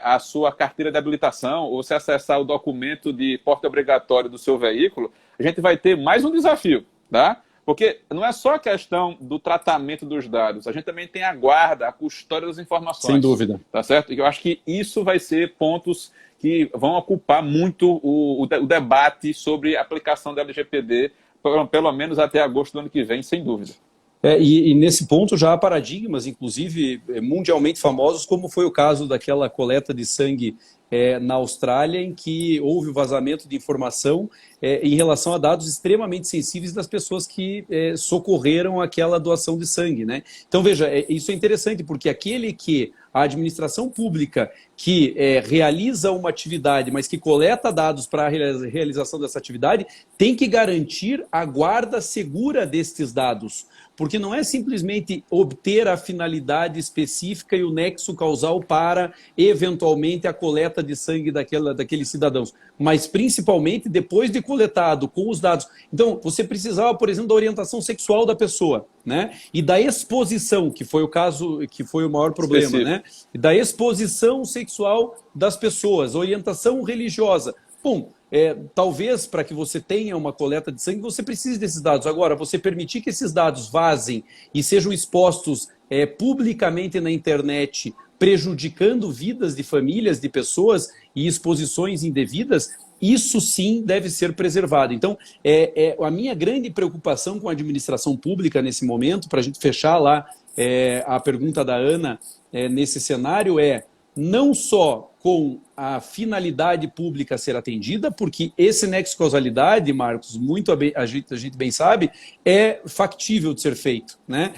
Speaker 2: a sua carteira de habilitação, ou você acessar o documento de porte obrigatório do seu veículo, a gente vai ter mais um desafio, tá? Porque não é só a questão do tratamento dos dados, a gente também tem a guarda, a custódia das informações.
Speaker 1: Sem dúvida.
Speaker 2: Tá certo? E eu acho que isso vai ser pontos que vão ocupar muito o debate sobre a aplicação da LGPD, pelo menos até agosto do ano que vem, sem dúvida.
Speaker 1: E nesse ponto já há paradigmas, inclusive mundialmente famosos, como foi o caso daquela coleta de sangue na Austrália, em que houve o vazamento de informação em relação a dados extremamente sensíveis das pessoas que socorreram aquela doação de sangue, né? Então, veja, isso é interessante, porque aquele que a administração pública que realiza uma atividade, mas que coleta dados para a realização dessa atividade, tem que garantir a guarda segura destes dados. Porque não é simplesmente obter a finalidade específica e o nexo causal para, eventualmente, a coleta de sangue daqueles cidadãos, mas principalmente depois de coletado com os dados. Então, você precisava, por exemplo, da orientação sexual da pessoa, né? E da exposição, que foi o caso, que foi o maior problema, específico, né? E da exposição sexual das pessoas, orientação religiosa. Bom, talvez para que você tenha uma coleta de sangue, você precise desses dados. Agora, você permitir que esses dados vazem e sejam expostos publicamente na internet prejudicando vidas de famílias, de pessoas e exposições indevidas, isso sim deve ser preservado. Então, a minha grande preocupação com a administração pública nesse momento, para a gente fechar lá a pergunta da Ana nesse cenário, não só com a finalidade pública ser atendida, porque esse nexo causalidade, Marcos, a gente bem sabe, é factível de ser feito, né?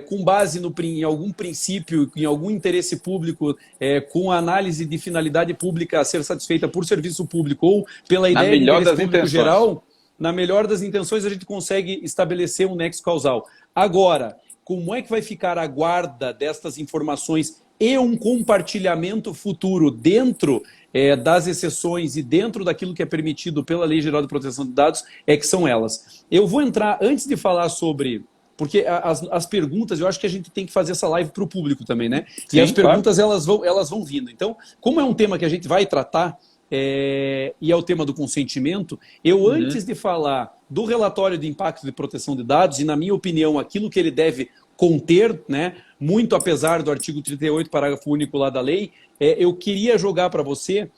Speaker 1: Com base em algum princípio, em algum interesse público, com a análise de finalidade pública a ser satisfeita por serviço público ou pela ideia de interesse público geral, na melhor das intenções, a gente consegue estabelecer um nexo causal. Agora, como é que vai ficar a guarda destas informações e um compartilhamento futuro dentro das exceções e dentro daquilo que é permitido pela Lei Geral de Proteção de Dados, que são elas. Eu vou entrar, antes de falar sobre... Porque as perguntas, eu acho que a gente tem que fazer essa live para o público também, né? Sim, e as perguntas, claro, elas vão vindo. Então, como é um tema que a gente vai tratar, e é o tema do consentimento, antes de falar do relatório de impacto de proteção de dados, e na minha opinião, aquilo que ele deve conter, né, muito apesar do artigo 38, parágrafo único lá da lei, eu queria jogar para você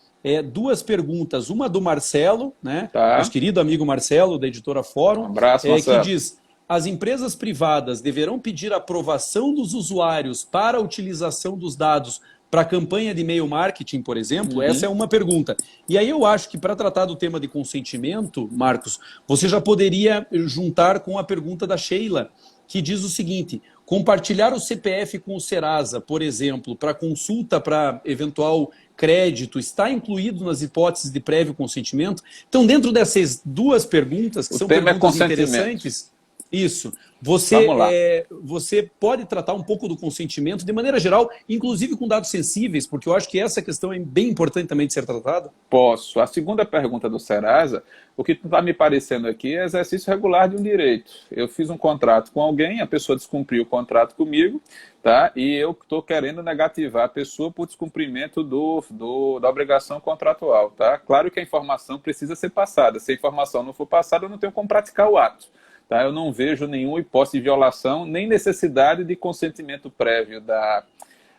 Speaker 1: duas perguntas. Uma do Marcelo, né, nosso querido amigo Marcelo, da editora Fórum,
Speaker 2: abraço, Marcelo.
Speaker 1: Que diz: as empresas privadas deverão pedir aprovação dos usuários para a utilização dos dados para campanha de e-mail marketing, por exemplo? Essa é uma pergunta. E aí eu acho que para tratar do tema de consentimento, Marcos, você já poderia juntar com a pergunta da Sheila, que diz o seguinte: compartilhar o CPF com o Serasa, por exemplo, para consulta para eventual crédito, está incluído nas hipóteses de prévio consentimento? Então, dentro dessas duas perguntas, que são perguntas interessantes, isso, você pode tratar um pouco do consentimento de maneira geral, inclusive com dados sensíveis, porque eu acho que essa questão é bem importante também de ser tratada.
Speaker 2: Posso. A segunda pergunta do Serasa, o que está me parecendo aqui é exercício regular de um direito. Eu fiz um contrato com alguém, a pessoa descumpriu o contrato comigo, tá? E eu estou querendo negativar a pessoa por descumprimento da obrigação contratual, tá? Claro que a informação precisa ser passada. Se a informação não for passada, eu não tenho como praticar o ato. Tá? Eu não vejo nenhuma hipótese de violação, nem necessidade de consentimento prévio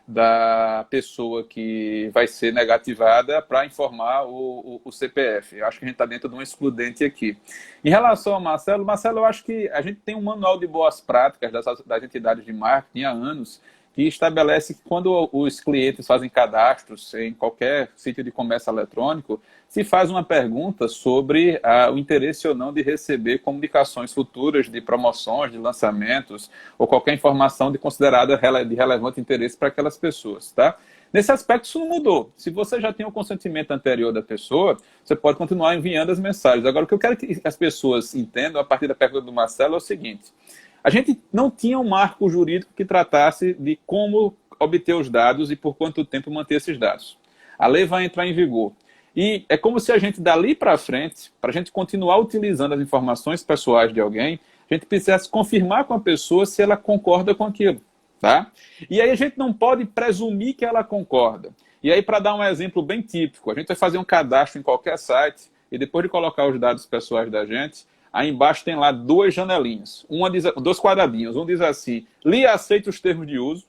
Speaker 2: da pessoa que vai ser negativada para informar o CPF. Eu acho que a gente está dentro de um excludente aqui. Em relação ao Marcelo, eu acho que a gente tem um manual de boas práticas das entidades de marketing há anos, que estabelece que quando os clientes fazem cadastros em qualquer sítio de comércio eletrônico, se faz uma pergunta sobre o interesse ou não de receber comunicações futuras de promoções, de lançamentos, ou qualquer informação considerada de relevante interesse para aquelas pessoas, tá? Nesse aspecto, isso não mudou. Se você já tem o consentimento anterior da pessoa, você pode continuar enviando as mensagens. Agora, o que eu quero que as pessoas entendam, a partir da pergunta do Marcelo, é o seguinte: a gente não tinha um marco jurídico que tratasse de como obter os dados e por quanto tempo manter esses dados. A lei vai entrar em vigor. E é como se a gente, dali para frente, para a gente continuar utilizando as informações pessoais de alguém, a gente precisasse confirmar com a pessoa se ela concorda com aquilo. Tá? E aí a gente não pode presumir que ela concorda. E aí, para dar um exemplo bem típico, a gente vai fazer um cadastro em qualquer site e depois de colocar os dados pessoais da gente, aí embaixo tem lá duas janelinhas, dois quadradinhos. Um diz assim: li aceito os termos de uso.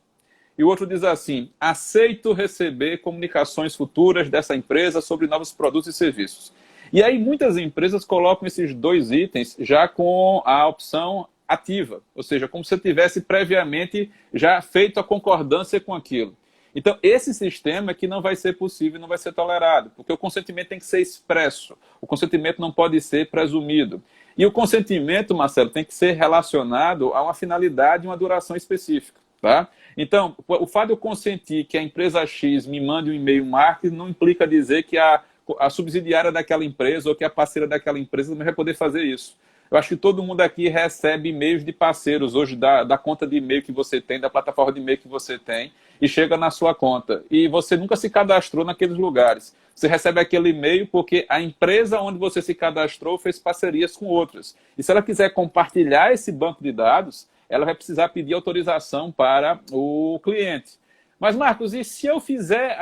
Speaker 2: E o outro diz assim: aceito receber comunicações futuras dessa empresa sobre novos produtos e serviços. E aí muitas empresas colocam esses dois itens já com a opção ativa, ou seja, como se tivesse previamente já feito a concordância com aquilo. Então, esse sistema é que não vai ser possível, não vai ser tolerado, porque o consentimento tem que ser expresso, o consentimento não pode ser presumido. E o consentimento, Marcelo, tem que ser relacionado a uma finalidade e uma duração específica. Tá? Então, o fato de eu consentir que a empresa X me mande um e-mail marketing não implica dizer que a subsidiária daquela empresa ou que a parceira daquela empresa também vai poder fazer isso. Eu acho que todo mundo aqui recebe e-mails de parceiros hoje da conta de e-mail que você tem, da plataforma de e-mail que você tem, e chega na sua conta. E você nunca se cadastrou naqueles lugares. Você recebe aquele e-mail porque a empresa onde você se cadastrou fez parcerias com outras. E se ela quiser compartilhar esse banco de dados, ela vai precisar pedir autorização para o cliente. Mas, Marcos, e se eu fizer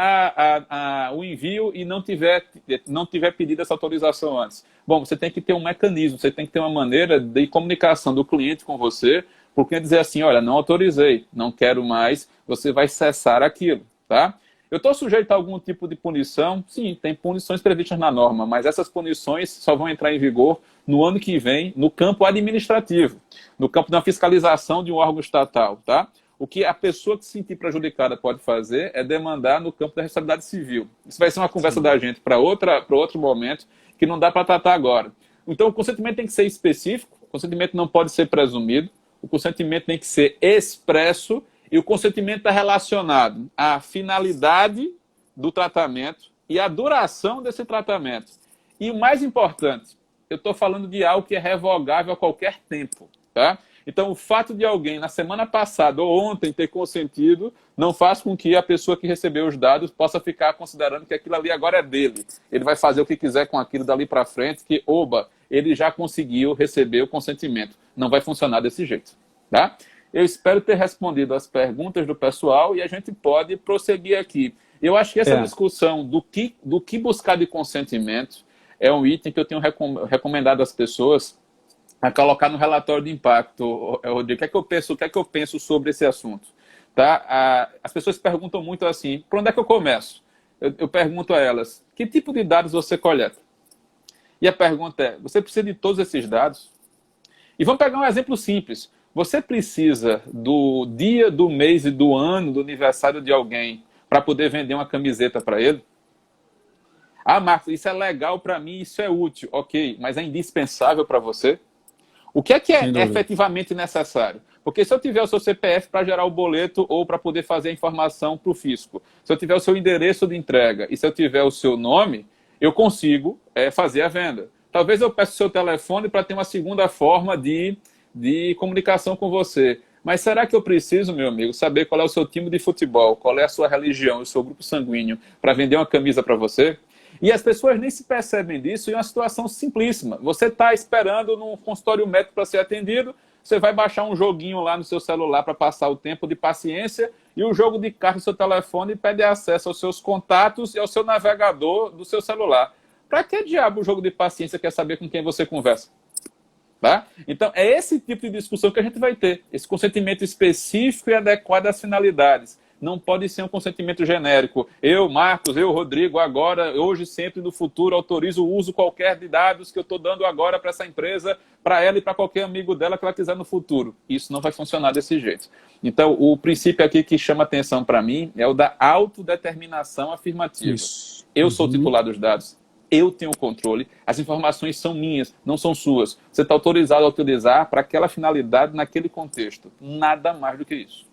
Speaker 2: o envio e não tiver pedido essa autorização antes? Bom, você tem que ter um mecanismo, você tem que ter uma maneira de comunicação do cliente com você, porque dizer assim: olha, não autorizei, não quero mais, você vai cessar aquilo. tá? Eu estou sujeito a algum tipo de punição? Sim, tem punições previstas na norma, mas essas punições só vão entrar em vigor no ano que vem no campo administrativo, no campo da fiscalização de um órgão estatal, tá? O que a pessoa que se sentir prejudicada pode fazer é demandar no campo da responsabilidade civil. Isso vai ser uma conversa da gente para outro momento, que não dá para tratar agora. Então, o consentimento tem que ser específico, o consentimento não pode ser presumido, o consentimento tem que ser expresso e o consentimento está relacionado à finalidade do tratamento e à duração desse tratamento. E o mais importante, eu estou falando de algo que é revogável a qualquer tempo, tá? Então, o fato de alguém, na semana passada ou ontem, ter consentido, não faz com que a pessoa que recebeu os dados possa ficar considerando que aquilo ali agora é dele. Ele vai fazer o que quiser com aquilo dali para frente, que, oba, ele já conseguiu receber o consentimento. Não vai funcionar desse jeito, tá? Eu espero ter respondido as perguntas do pessoal e a gente pode prosseguir aqui. Eu acho que essa discussão do que buscar de consentimento é um item que eu tenho recomendado às pessoas a colocar no relatório de impacto, Rodrigo. O que é que eu penso sobre esse assunto? Tá? As pessoas perguntam muito assim, por onde é que eu começo? Eu pergunto a elas, que tipo de dados você coleta? E a pergunta é, você precisa de todos esses dados? E vamos pegar um exemplo simples. Você precisa do dia, do mês e do ano do aniversário de alguém para poder vender uma camiseta para ele? Ah, Marcos, isso é legal para mim, isso é útil. Ok, mas é indispensável para você? O que é efetivamente necessário? Porque se eu tiver o seu CPF para gerar o boleto ou para poder fazer a informação para o fisco, se eu tiver o seu endereço de entrega e se eu tiver o seu nome, eu consigo fazer a venda. Talvez eu peça o seu telefone para ter uma segunda forma de comunicação com você. Mas será que eu preciso, meu amigo, saber qual é o seu time de futebol, qual é a sua religião, o seu grupo sanguíneo, para vender uma camisa para você? E as pessoas nem se percebem disso em uma situação simplíssima. Você está esperando num consultório médico para ser atendido, você vai baixar um joguinho lá no seu celular para passar o tempo de paciência e o jogo de carta do seu telefone pede acesso aos seus contatos e ao seu navegador do seu celular. Para que diabo o jogo de paciência quer saber com quem você conversa? Tá? Então, é esse tipo de discussão que a gente vai ter. Esse consentimento específico e adequado às finalidades. Não pode ser um consentimento genérico. Eu, Marcos, eu, Rodrigo, agora, hoje, sempre, no futuro, autorizo o uso qualquer de dados que eu estou dando agora para essa empresa, para ela e para qualquer amigo dela que ela quiser no futuro. Isso não vai funcionar desse jeito. Então, o princípio aqui que chama atenção para mim é o da autodeterminação afirmativa. Isso. Eu sou o titular dos dados. Eu tenho o controle, as informações são minhas, não são suas. Você está autorizado a utilizar para aquela finalidade, naquele contexto. Nada mais do que isso.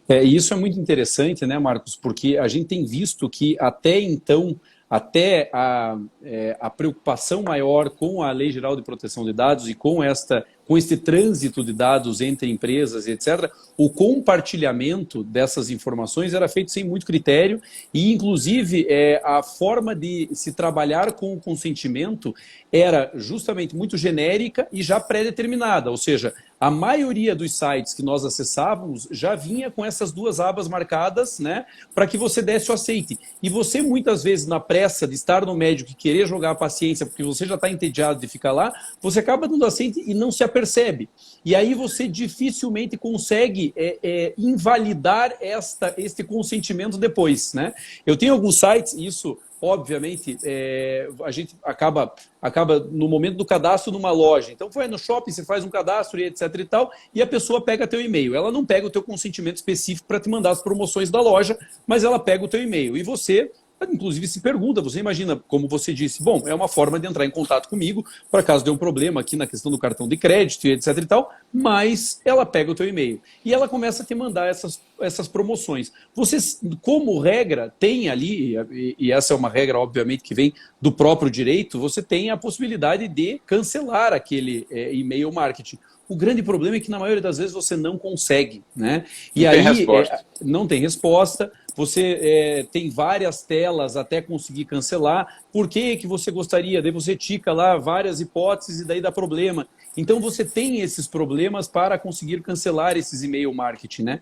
Speaker 1: E isso é muito interessante, né, Marcos? Porque a gente tem visto que até então, até a preocupação maior com a Lei Geral de Proteção de Dados e com este trânsito de dados entre empresas, etc., o compartilhamento dessas informações era feito sem muito critério e, inclusive, a forma de se trabalhar com o consentimento era justamente muito genérica e já pré-determinada, ou seja, a maioria dos sites que nós acessávamos já vinha com essas duas abas marcadas, né, para que você desse o aceite. E você, muitas vezes, na pressa de estar no médico e querer jogar a paciência, porque você já está entediado de ficar lá, você acaba dando aceite e não se apercebe. E aí você dificilmente consegue invalidar este consentimento depois, né? Eu tenho alguns sites, isso... Obviamente, a gente acaba no momento do cadastro numa loja. Então, vai no shopping, você faz um cadastro e etc e tal, e a pessoa pega teu e-mail. Ela não pega o teu consentimento específico para te mandar as promoções da loja, mas ela pega o teu e-mail. E você, inclusive, se pergunta, você imagina, como você disse, bom, é uma forma de entrar em contato comigo, para caso dê um problema aqui na questão do cartão de crédito e etc e tal, mas ela pega o teu e-mail. E ela começa a te mandar essas promoções. Você, como regra, tem ali, e essa é uma regra, obviamente, que vem do próprio direito, você tem a possibilidade de cancelar aquele e-mail marketing. O grande problema é que, na maioria das vezes, você não consegue, né? E aí, não tem resposta. Você tem várias telas até conseguir cancelar. Por que você gostaria? Daí você tica lá várias hipóteses e daí dá problema. Então você tem esses problemas para conseguir cancelar esses e-mail marketing, né?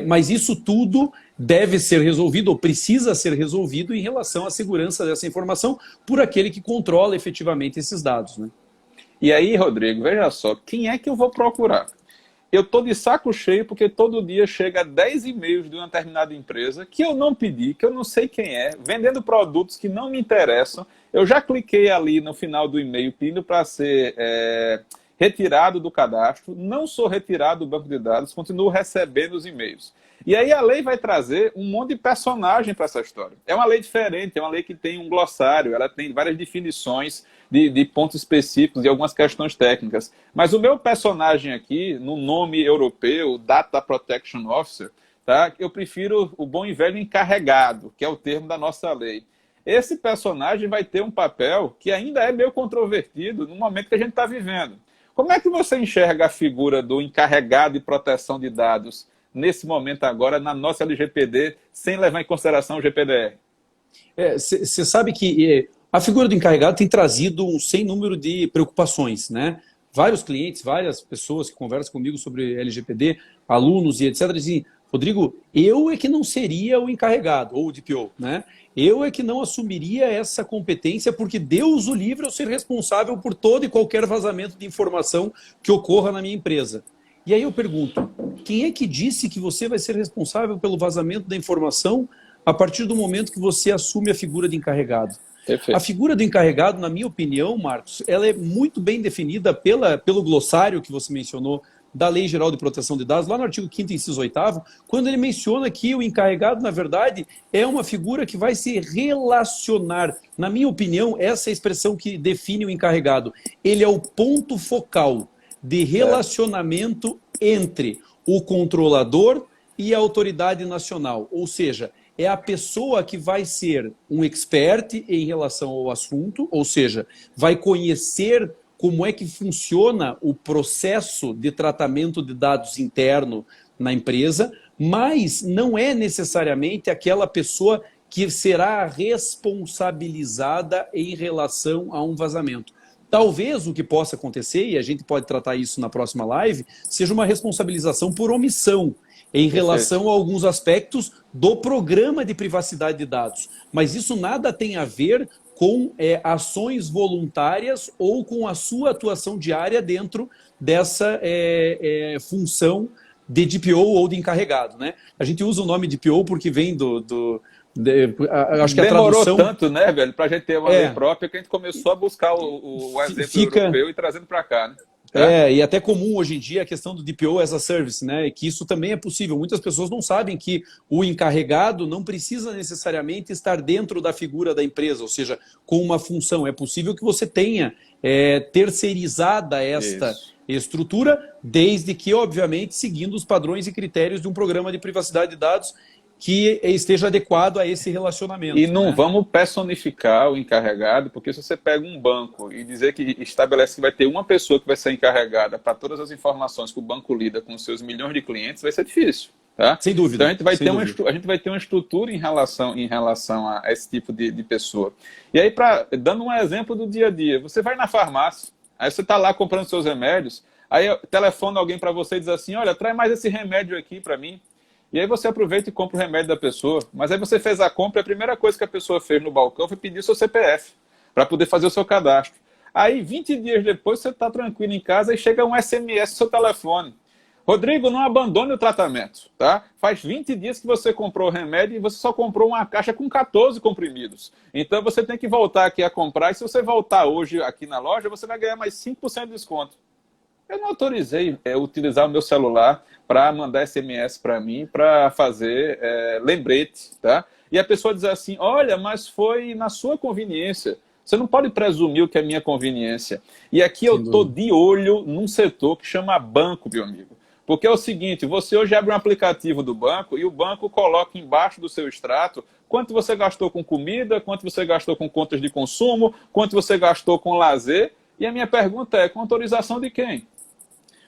Speaker 1: Mas isso tudo deve ser resolvido ou precisa ser resolvido em relação à segurança dessa informação por aquele que controla efetivamente esses dados, né?
Speaker 2: E aí, Rodrigo, veja só, quem é que eu vou procurar? eu estou de saco cheio porque todo dia chega 10 e-mails de uma determinada empresa que eu não pedi, que eu não sei quem é, vendendo produtos que não me interessam. Eu já cliquei ali no final do e-mail pedindo para ser retirado do cadastro, não sou retirado do banco de dados, continuo recebendo os e-mails. E aí a lei vai trazer um monte de personagem para essa história. É uma lei diferente, é uma lei que tem um glossário, ela tem várias definições de pontos específicos e algumas questões técnicas. Mas o meu personagem aqui, no nome europeu, Data Protection Officer, tá? Eu prefiro o bom e velho encarregado, que é o termo da nossa lei. Esse personagem vai ter um papel que ainda é meio controvertido no momento que a gente está vivendo. Como é que você enxerga a figura do encarregado de proteção de dados nesse momento agora, na nossa LGPD, sem levar em consideração o GPDR?
Speaker 1: Você sabe que a figura do encarregado tem trazido um sem número de preocupações, né? Vários clientes, várias pessoas que conversam comigo sobre LGPD, alunos e etc., dizem, Rodrigo, eu é que não seria o encarregado, ou o DPO, né? Eu é que não assumiria essa competência porque Deus o livre eu ser responsável por todo e qualquer vazamento de informação que ocorra na minha empresa. E aí eu pergunto, quem é que disse que você vai ser responsável pelo vazamento da informação a partir do momento que você assume a figura de encarregado?
Speaker 2: Perfeito.
Speaker 1: A figura do encarregado, na minha opinião, Marcos, ela é muito bem definida pelo glossário que você mencionou da Lei Geral de Proteção de Dados, lá no artigo 5º, inciso 8º, quando ele menciona que o encarregado, na verdade, é uma figura que vai se relacionar. Na minha opinião, essa é a expressão que define o encarregado. Ele é o ponto focal de relacionamento entre o controlador e a autoridade nacional. Ou seja, é a pessoa que vai ser um expert em relação ao assunto, ou seja, vai conhecer como é que funciona o processo de tratamento de dados interno na empresa, mas não é necessariamente aquela pessoa que será responsabilizada em relação a um vazamento. Talvez o que possa acontecer, e a gente pode tratar isso na próxima live, seja uma responsabilização por omissão em relação a alguns aspectos do programa de privacidade de dados. Mas isso nada tem a ver com ações voluntárias ou com a sua atuação diária dentro dessa função de DPO ou de encarregado, né? A gente usa o nome DPO porque vem acho que a tradução...
Speaker 2: Demorou tanto, né, velho, para a gente ter uma lei própria que a gente começou a buscar o exemplo europeu e trazendo para cá, né?
Speaker 1: E até comum hoje em dia a questão do DPO as a service, né? Que isso também é possível. Muitas pessoas não sabem que o encarregado não precisa necessariamente estar dentro da figura da empresa, ou seja, com uma função. É possível que você tenha terceirizada esta estrutura, desde que, obviamente, seguindo os padrões e critérios de um programa de privacidade de dados que esteja adequado a esse relacionamento.
Speaker 2: E não vamos personificar o encarregado, porque se você pega um banco e dizer que estabelece que vai ter uma pessoa que vai ser encarregada para todas as informações que o banco lida com os seus milhões de clientes, vai ser difícil. Tá?
Speaker 1: Sem dúvida.
Speaker 2: Então a gente vai ter uma estrutura em relação a esse tipo de pessoa. E aí, dando um exemplo do dia a dia, você vai na farmácia, aí você está lá comprando seus remédios, aí telefona alguém para você e diz assim, olha, traz mais esse remédio aqui para mim. E aí você aproveita e compra o remédio da pessoa. Mas aí você fez a compra e a primeira coisa que a pessoa fez no balcão foi pedir o seu CPF para poder fazer o seu cadastro. Aí 20 dias depois você está tranquilo em casa e chega um SMS no seu telefone. Rodrigo, não abandone o tratamento, tá? Faz 20 dias que você comprou o remédio e você só comprou uma caixa com 14 comprimidos. Então você tem que voltar aqui a comprar e se você voltar hoje aqui na loja, você vai ganhar mais 5% de desconto. Eu não autorizei utilizar o meu celular para mandar SMS para mim, para fazer lembrete, tá? E a pessoa diz assim, olha, mas foi na sua conveniência. Você não pode presumir o que é minha conveniência. E aqui eu estou de olho num setor que chama banco, meu amigo. Porque é o seguinte, você hoje abre um aplicativo do banco e o banco coloca embaixo do seu extrato quanto você gastou com comida, quanto você gastou com contas de consumo, quanto você gastou com lazer. E a minha pergunta é, com autorização de quem?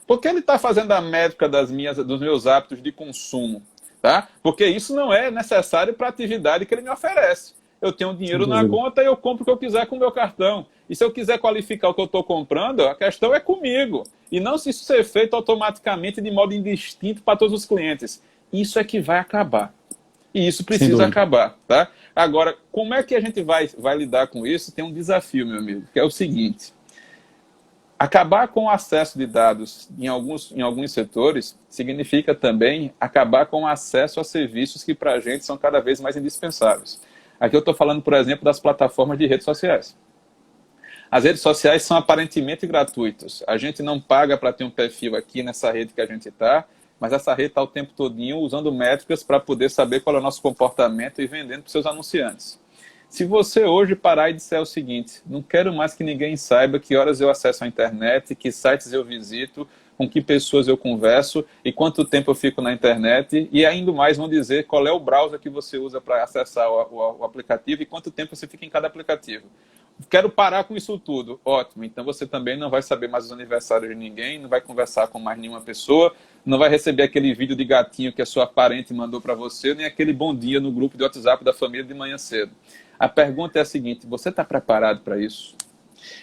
Speaker 2: Por que ele está fazendo a métrica dos meus hábitos de consumo? Tá? Porque isso não é necessário para a atividade que ele me oferece. Eu tenho dinheiro na conta e eu compro o que eu quiser com o meu cartão. E se eu quiser qualificar o que eu estou comprando, a questão é comigo. E não se isso ser feito automaticamente de modo indistinto para todos os clientes. Isso é que vai acabar. E isso precisa acabar. Tá? Agora, como é que a gente vai lidar com isso? Tem um desafio, meu amigo, que é o seguinte. Acabar com o acesso de dados em alguns setores significa também acabar com o acesso a serviços que para a gente são cada vez mais indispensáveis. Aqui eu estou falando, por exemplo, das plataformas de redes sociais. As redes sociais são aparentemente gratuitas. A gente não paga para ter um perfil aqui nessa rede que a gente está, mas essa rede está o tempo todinho usando métricas para poder saber qual é o nosso comportamento e vendendo para os seus anunciantes. Se você hoje parar e disser o seguinte, não quero mais que ninguém saiba que horas eu acesso a internet, que sites eu visito, com que pessoas eu converso e quanto tempo eu fico na internet, e ainda mais vão dizer qual é o browser que você usa para acessar o aplicativo e quanto tempo você fica em cada aplicativo. Quero parar com isso tudo. Ótimo, então você também não vai saber mais os aniversários de ninguém, não vai conversar com mais nenhuma pessoa, não vai receber aquele vídeo de gatinho que a sua parente mandou para você, nem aquele bom dia no grupo de WhatsApp da família de manhã cedo. A pergunta é a seguinte, você está preparado para isso?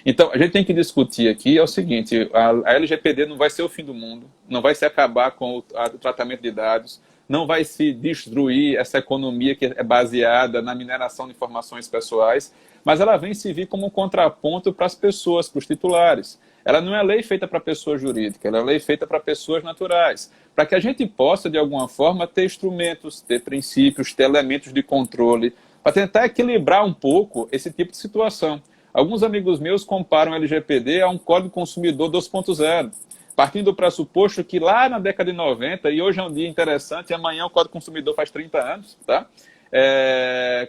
Speaker 2: Então, a gente tem que discutir aqui é o seguinte, a LGPD não vai ser o fim do mundo, não vai se acabar com o tratamento de dados, não vai se destruir essa economia que é baseada na mineração de informações pessoais, mas ela vem servir como um contraponto para as pessoas, para os titulares. Ela não é lei feita para pessoa jurídica, ela é lei feita para pessoas naturais, para que a gente possa, de alguma forma, ter instrumentos, ter princípios, ter elementos de controle, para tentar equilibrar um pouco esse tipo de situação. Alguns amigos meus comparam o LGPD a um Código Consumidor 2.0, partindo do pressuposto que lá na década de 90, e hoje é um dia interessante, e amanhã o Código Consumidor faz 30 anos, tá?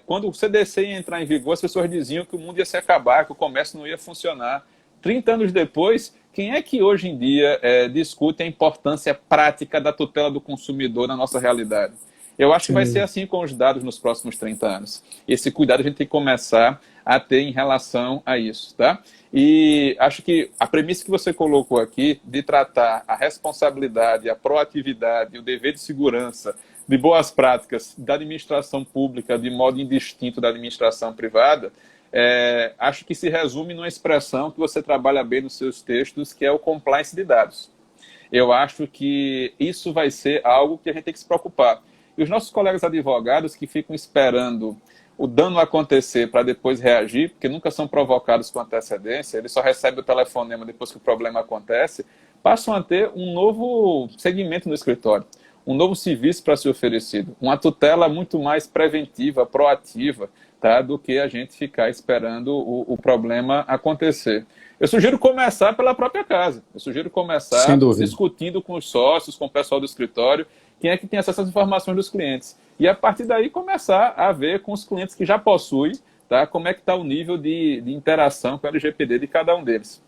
Speaker 2: Quando o CDC ia entrar em vigor, as pessoas diziam que o mundo ia se acabar, que o comércio não ia funcionar. 30 anos depois, quem é que hoje em dia discute a importância prática da tutela do consumidor na nossa realidade? Eu acho que vai ser assim com os dados nos próximos 30 anos. Esse cuidado a gente tem que começar a ter em relação a isso, tá? E acho que a premissa que você colocou aqui de tratar a responsabilidade, a proatividade, o dever de segurança, de boas práticas da administração pública de modo indistinto da administração privada, acho que se resume numa expressão que você trabalha bem nos seus textos, que é o compliance de dados. Eu acho que isso vai ser algo que a gente tem que se preocupar. E os nossos colegas advogados que ficam esperando o dano acontecer para depois reagir, porque nunca são provocados com antecedência, eles só recebem o telefonema depois que o problema acontece, passam a ter um novo segmento no escritório, um novo serviço para ser oferecido, uma tutela muito mais preventiva, proativa, tá, do que a gente ficar esperando o problema acontecer. Eu sugiro começar pela própria casa, eu sugiro começar discutindo com os sócios, com o pessoal do escritório, quem é que tem acesso às informações dos clientes. E a partir daí começar a ver com os clientes que já possuem, tá, como é que está o nível de interação com o LGPD de cada um deles.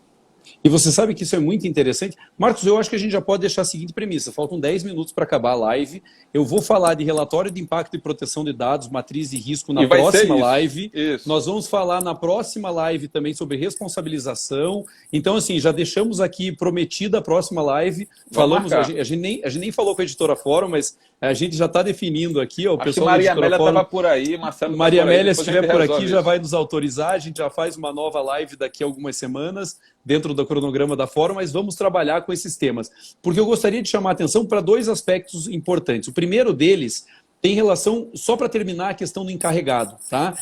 Speaker 1: E você sabe que isso é muito interessante. Marcos, eu acho que a gente já pode deixar a seguinte premissa. Faltam 10 minutos para acabar a live. Eu vou falar de relatório de impacto e proteção de dados, matriz de risco na próxima live. Isso. Nós vamos falar na próxima live também sobre responsabilização. Então, assim, já deixamos aqui prometida a próxima live. Falamos, a gente nem falou com a Editora Fórum, mas a gente já está definindo aqui. Ó, o pessoal
Speaker 2: da Maria Amélia estava por aí, Marcelo.
Speaker 1: Maria Amélia, se estiver por aqui, já vai nos autorizar. A gente já faz uma nova live daqui a algumas semanas, dentro do cronograma da Fórum, mas vamos trabalhar com esses temas. Porque eu gostaria de chamar a atenção para dois aspectos importantes. O primeiro deles tem relação, só para terminar, a questão do encarregado. Tá?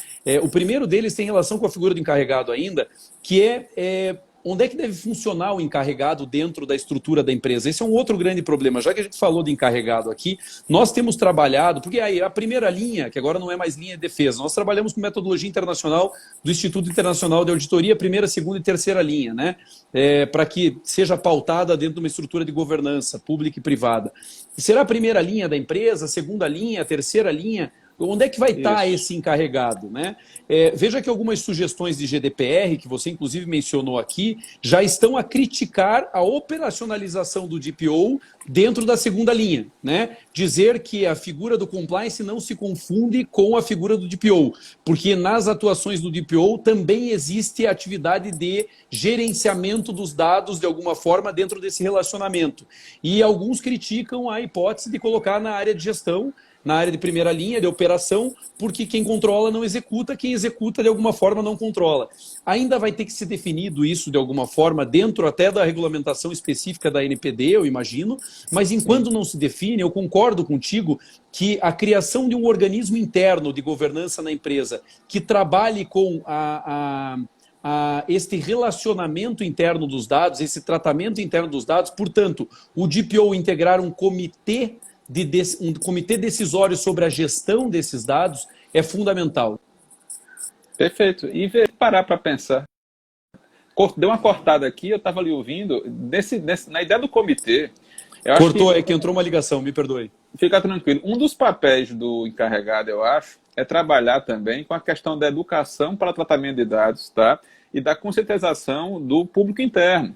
Speaker 1: O primeiro deles tem relação com a figura do encarregado ainda, que onde é que deve funcionar o encarregado dentro da estrutura da empresa? Esse é um outro grande problema. Já que a gente falou de encarregado aqui, nós temos trabalhado, porque aí a primeira linha, que agora não é mais linha de defesa, nós trabalhamos com metodologia internacional do Instituto Internacional de Auditoria, primeira, segunda e terceira linha, né? Para que seja pautada dentro de uma estrutura de governança pública e privada. Será a primeira linha da empresa, a segunda linha, a terceira linha? Onde é que vai estar esse encarregado? Né? Veja que algumas sugestões de GDPR, que você inclusive mencionou aqui, já estão a criticar a operacionalização do DPO dentro da segunda linha. Né? Dizer que a figura do compliance não se confunde com a figura do DPO, porque nas atuações do DPO também existe a atividade de gerenciamento dos dados de alguma forma dentro desse relacionamento. E alguns criticam a hipótese de colocar na área de gestão, na área de primeira linha, de operação, porque quem controla não executa, quem executa de alguma forma não controla. Ainda vai ter que ser definido isso de alguma forma dentro até da regulamentação específica da NPD, eu imagino, mas enquanto não se define, eu concordo contigo que a criação de um organismo interno de governança na empresa que trabalhe com a este relacionamento interno dos dados, esse tratamento interno dos dados. Portanto, o DPO integrar um comitê decisório sobre a gestão desses dados é fundamental.
Speaker 2: Perfeito. E parar para pensar. Deu uma cortada aqui, eu estava ali ouvindo, na ideia do comitê.
Speaker 1: Cortou, é que entrou uma ligação, me perdoe.
Speaker 2: Fica tranquilo. Um dos papéis do encarregado, eu acho, é trabalhar também com a questão da educação para tratamento de dados, tá? E da conscientização do público interno,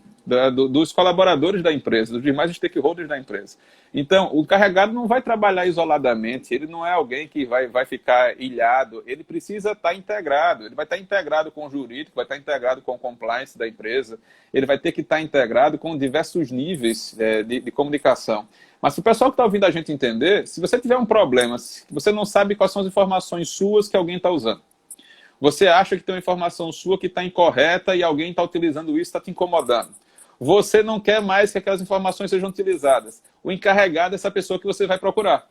Speaker 2: dos colaboradores da empresa, dos demais stakeholders da empresa. Então, o encarregado não vai trabalhar isoladamente, ele não é alguém que vai ficar ilhado, ele precisa estar integrado, ele vai estar integrado com o jurídico, vai estar integrado com o compliance da empresa, ele vai ter que estar integrado com diversos níveis de comunicação. Mas se o pessoal que está ouvindo a gente entender, se você tiver um problema, se você não sabe quais são as informações suas que alguém está usando, você acha que tem uma informação sua que está incorreta e alguém está utilizando isso, está te incomodando. Você não quer mais que aquelas informações sejam utilizadas. O encarregado é essa pessoa que você vai procurar.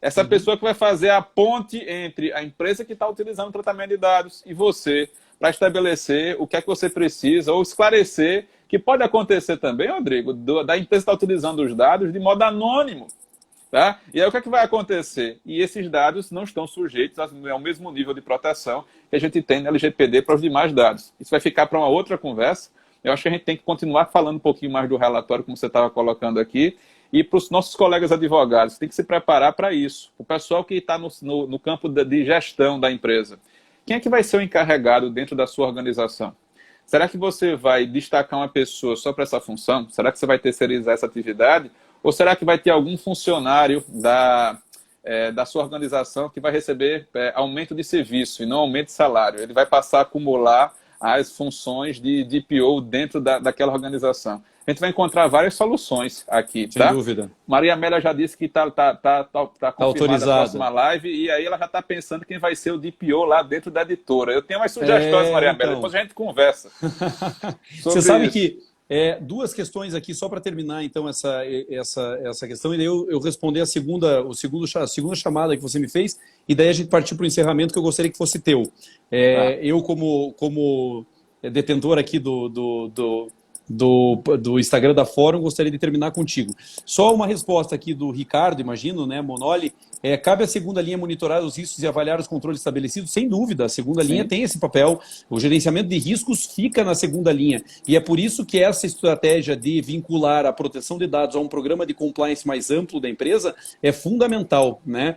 Speaker 2: Essa pessoa que vai fazer a ponte entre a empresa que está utilizando o tratamento de dados e você, para estabelecer o que é que você precisa ou esclarecer, que pode acontecer também, Rodrigo, da empresa estar utilizando os dados de modo anônimo. Tá? E aí o que é que vai acontecer? E esses dados não estão sujeitos ao mesmo nível de proteção que a gente tem na LGPD para os demais dados. Isso vai ficar para uma outra conversa. Eu acho que a gente tem que continuar falando um pouquinho mais do relatório, como você estava colocando aqui, e para os nossos colegas advogados, tem que se preparar para isso. O pessoal que está no campo de gestão da empresa. Quem é que vai ser o encarregado dentro da sua organização? Será que você vai destacar uma pessoa só para essa função? Será que você vai terceirizar essa atividade? Ou será que vai ter algum funcionário da sua organização que vai receber aumento de serviço e não aumento de salário? Ele vai passar a acumular as funções de DPO dentro daquela organização. A gente vai encontrar várias soluções aqui, tá?
Speaker 1: Sem dúvida.
Speaker 2: Maria Amélia já disse que está confirmada a próxima live, e aí ela já está pensando quem vai ser o DPO lá dentro da editora. Eu tenho umas sugestões, Maria Amélia, depois a gente conversa.
Speaker 1: Você sabe que duas questões aqui, só para terminar então essa questão, e daí eu responder a segunda chamada que você me fez, e daí a gente partir para o encerramento, que eu gostaria que fosse teu. Eu, como detentor aqui do Instagram da Fórum, gostaria de terminar contigo. Só uma resposta aqui do Ricardo, imagino, né, Monoli. Cabe à segunda linha monitorar os riscos e avaliar os controles estabelecidos? Sem dúvida, a segunda linha tem esse papel. O gerenciamento de riscos fica na segunda linha. E é por isso que essa estratégia de vincular a proteção de dados a um programa de compliance mais amplo da empresa é fundamental, né?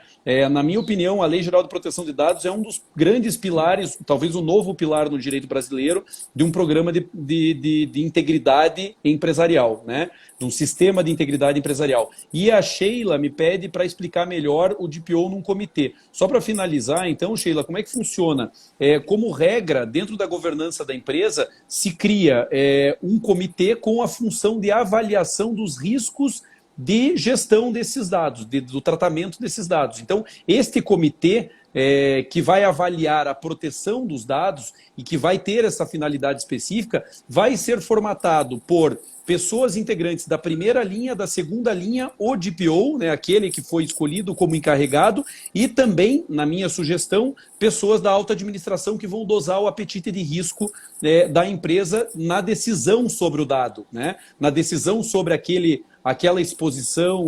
Speaker 1: Na minha opinião, a Lei Geral de Proteção de Dados é um dos grandes pilares, talvez o novo pilar no direito brasileiro, de um programa de integridade empresarial, né? De um sistema de integridade empresarial. E a Sheila me pede para explicar melhor o DPO num comitê. Só para finalizar, então, Sheila, como é que funciona? Como regra, dentro da governança da empresa, se cria um comitê com a função de avaliação dos riscos de gestão desses dados, do tratamento desses dados. Então, este comitê que vai avaliar a proteção dos dados e que vai ter essa finalidade específica, vai ser formatado por pessoas integrantes da primeira linha, da segunda linha, o DPO, né, aquele que foi escolhido como encarregado, e também, na minha sugestão, pessoas da alta administração que vão dosar o apetite de risco da empresa na decisão sobre o dado, né, na decisão sobre aquela exposição,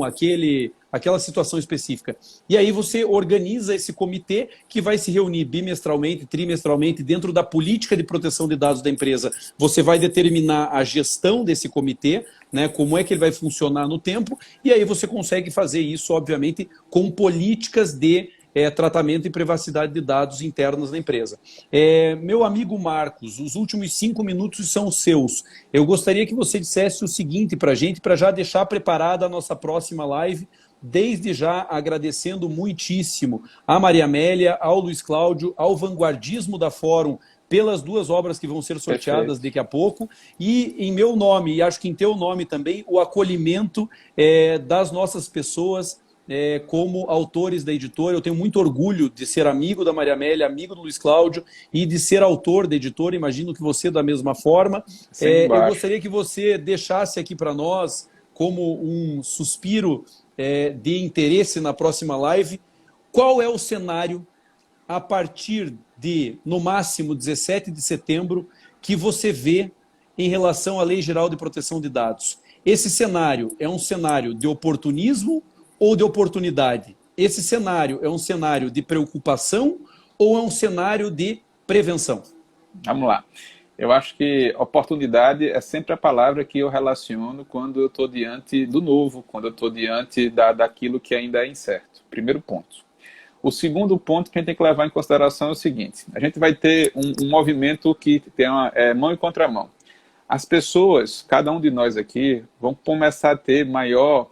Speaker 1: aquela situação específica. E aí você organiza esse comitê que vai se reunir bimestralmente, trimestralmente, dentro da política de proteção de dados da empresa. Você vai determinar a gestão desse comitê, né, como é que ele vai funcionar no tempo, e aí você consegue fazer isso, obviamente, com políticas de tratamento e privacidade de dados internos da empresa. Meu amigo Marcos, os últimos 5 minutos são seus. Eu gostaria que você dissesse o seguinte para a gente, para já deixar preparada a nossa próxima live, desde já agradecendo muitíssimo a Maria Amélia, ao Luiz Cláudio, ao vanguardismo da Fórum, pelas 2 obras que vão ser sorteadas daqui a pouco, e em meu nome, e acho que em teu nome também, o acolhimento das nossas pessoas como autores da editora. Eu tenho muito orgulho de ser amigo da Maria Amélia, amigo do Luiz Cláudio, e de ser autor da editora. Imagino que você da mesma forma. Eu gostaria que você deixasse aqui para nós, como um suspiro de interesse na próxima live, qual é o cenário a partir de, no máximo, 17 de setembro, que você vê em relação à Lei Geral de Proteção de Dados? Esse cenário é um cenário de oportunismo ou de oportunidade? Esse cenário é um cenário de preocupação ou é um cenário de prevenção?
Speaker 2: Vamos lá. Eu acho que oportunidade é sempre a palavra que eu relaciono quando eu estou diante do novo, quando eu estou diante daquilo que ainda é incerto. Primeiro ponto. O segundo ponto que a gente tem que levar em consideração é o seguinte: a gente vai ter um movimento que tem mão e contramão. As pessoas, cada um de nós aqui, vão começar a ter maior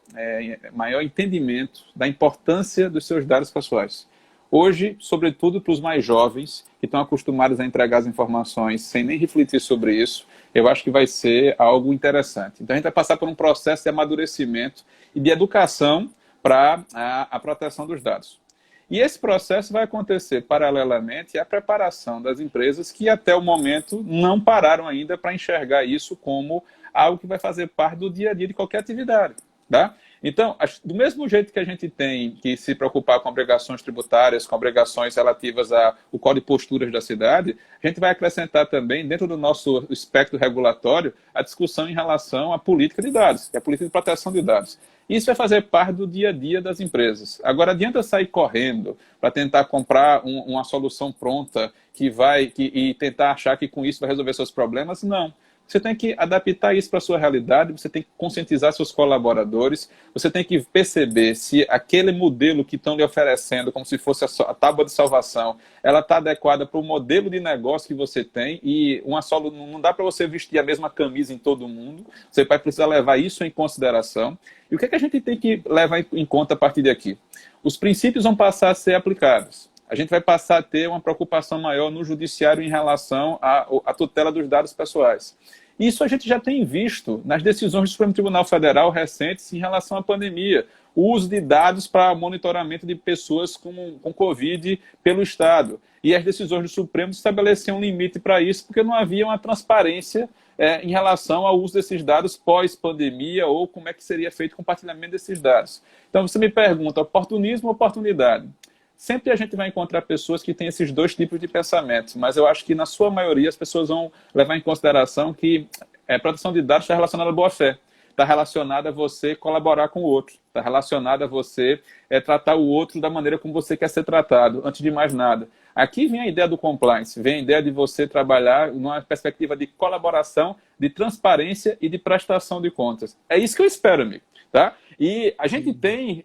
Speaker 2: entendimento da importância dos seus dados pessoais. Hoje, sobretudo para os mais jovens, que estão acostumados a entregar as informações sem nem refletir sobre isso, eu acho que vai ser algo interessante. Então a gente vai passar por um processo de amadurecimento e de educação para a proteção dos dados. E esse processo vai acontecer paralelamente à preparação das empresas que até o momento não pararam ainda para enxergar isso como algo que vai fazer parte do dia a dia de qualquer atividade. Tá? Então, do mesmo jeito que a gente tem que se preocupar com obrigações tributárias, com obrigações relativas ao código de posturas da cidade, a gente vai acrescentar também, dentro do nosso espectro regulatório, a discussão em relação à política de dados, que é a política de proteção de dados. Isso vai fazer parte do dia a dia das empresas. Agora, adianta sair correndo para tentar comprar uma solução pronta e tentar achar que com isso vai resolver seus problemas? Não. Você tem que adaptar isso para a sua realidade, você tem que conscientizar seus colaboradores, você tem que perceber se aquele modelo que estão lhe oferecendo, como se fosse a tábua de salvação, ela está adequada para o modelo de negócio que você tem, e não dá para você vestir a mesma camisa em todo mundo, você vai precisar levar isso em consideração. E o que a gente tem que levar em conta a partir daqui? Os princípios vão passar a ser aplicados. A gente vai passar a ter uma preocupação maior no judiciário em relação à tutela dos dados pessoais. Isso a gente já tem visto nas decisões do Supremo Tribunal Federal recentes em relação à pandemia. O uso de dados para monitoramento de pessoas com Covid pelo Estado. E as decisões do Supremo estabeleciam um limite para isso, porque não havia uma transparência em relação ao uso desses dados pós-pandemia ou como é que seria feito o compartilhamento desses dados. Então você me pergunta, oportunismo ou oportunidade? Sempre a gente vai encontrar pessoas que têm esses dois tipos de pensamentos, mas eu acho que na sua maioria as pessoas vão levar em consideração que a proteção de dados está relacionada à boa-fé, está relacionada a você colaborar com o outro, está relacionada a você tratar o outro da maneira como você quer ser tratado, antes de mais nada. Aqui vem a ideia do compliance, vem a ideia de você trabalhar numa perspectiva de colaboração, de transparência e de prestação de contas. É isso que eu espero, amigo. Tá? E a gente tem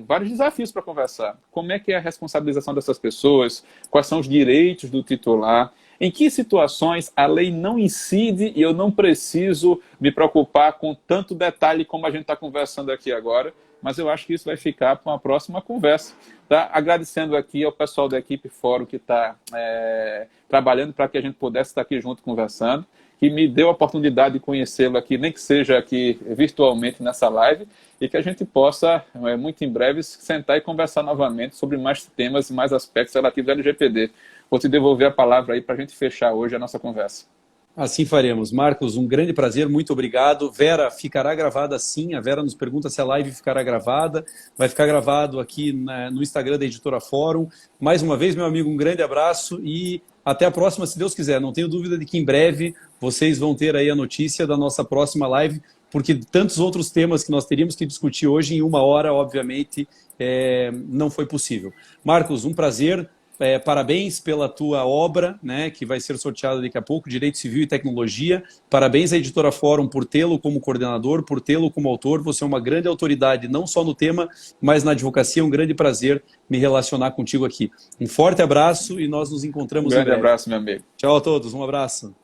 Speaker 2: vários desafios para conversar. Como é que é a responsabilização dessas pessoas? Quais são os direitos do titular? Em que situações a lei não incide e eu não preciso me preocupar com tanto detalhe como a gente está conversando aqui agora? Mas eu acho que isso vai ficar para uma próxima conversa. Tá? Agradecendo aqui ao pessoal da equipe Fórum que está trabalhando para que a gente pudesse estar aqui junto conversando, que me deu a oportunidade de conhecê-lo aqui, nem que seja aqui virtualmente nessa live, e que a gente possa, muito em breve, sentar e conversar novamente sobre mais temas e mais aspectos relativos ao LGPD. Vou te devolver a palavra aí para a gente fechar hoje a nossa conversa.
Speaker 1: Assim faremos. Marcos, um grande prazer, muito obrigado. Vera, ficará gravada sim. A Vera nos pergunta se a live ficará gravada. Vai ficar gravado aqui no Instagram da Editora Fórum. Mais uma vez, meu amigo, um grande abraço e até a próxima, se Deus quiser. Não tenho dúvida de que em breve vocês vão ter aí a notícia da nossa próxima live, porque tantos outros temas que nós teríamos que discutir hoje em uma hora, obviamente, não foi possível. Marcos, um prazer. Parabéns pela tua obra, né, que vai ser sorteada daqui a pouco, Direito Civil e Tecnologia. Parabéns à Editora Fórum por tê-lo como coordenador, por tê-lo como autor. Você é uma grande autoridade, não só no tema, mas na advocacia. É um grande prazer me relacionar contigo aqui. Um forte abraço e nós nos encontramos em breve.
Speaker 2: Um grande abraço, meu amigo.
Speaker 1: Tchau a todos, um abraço.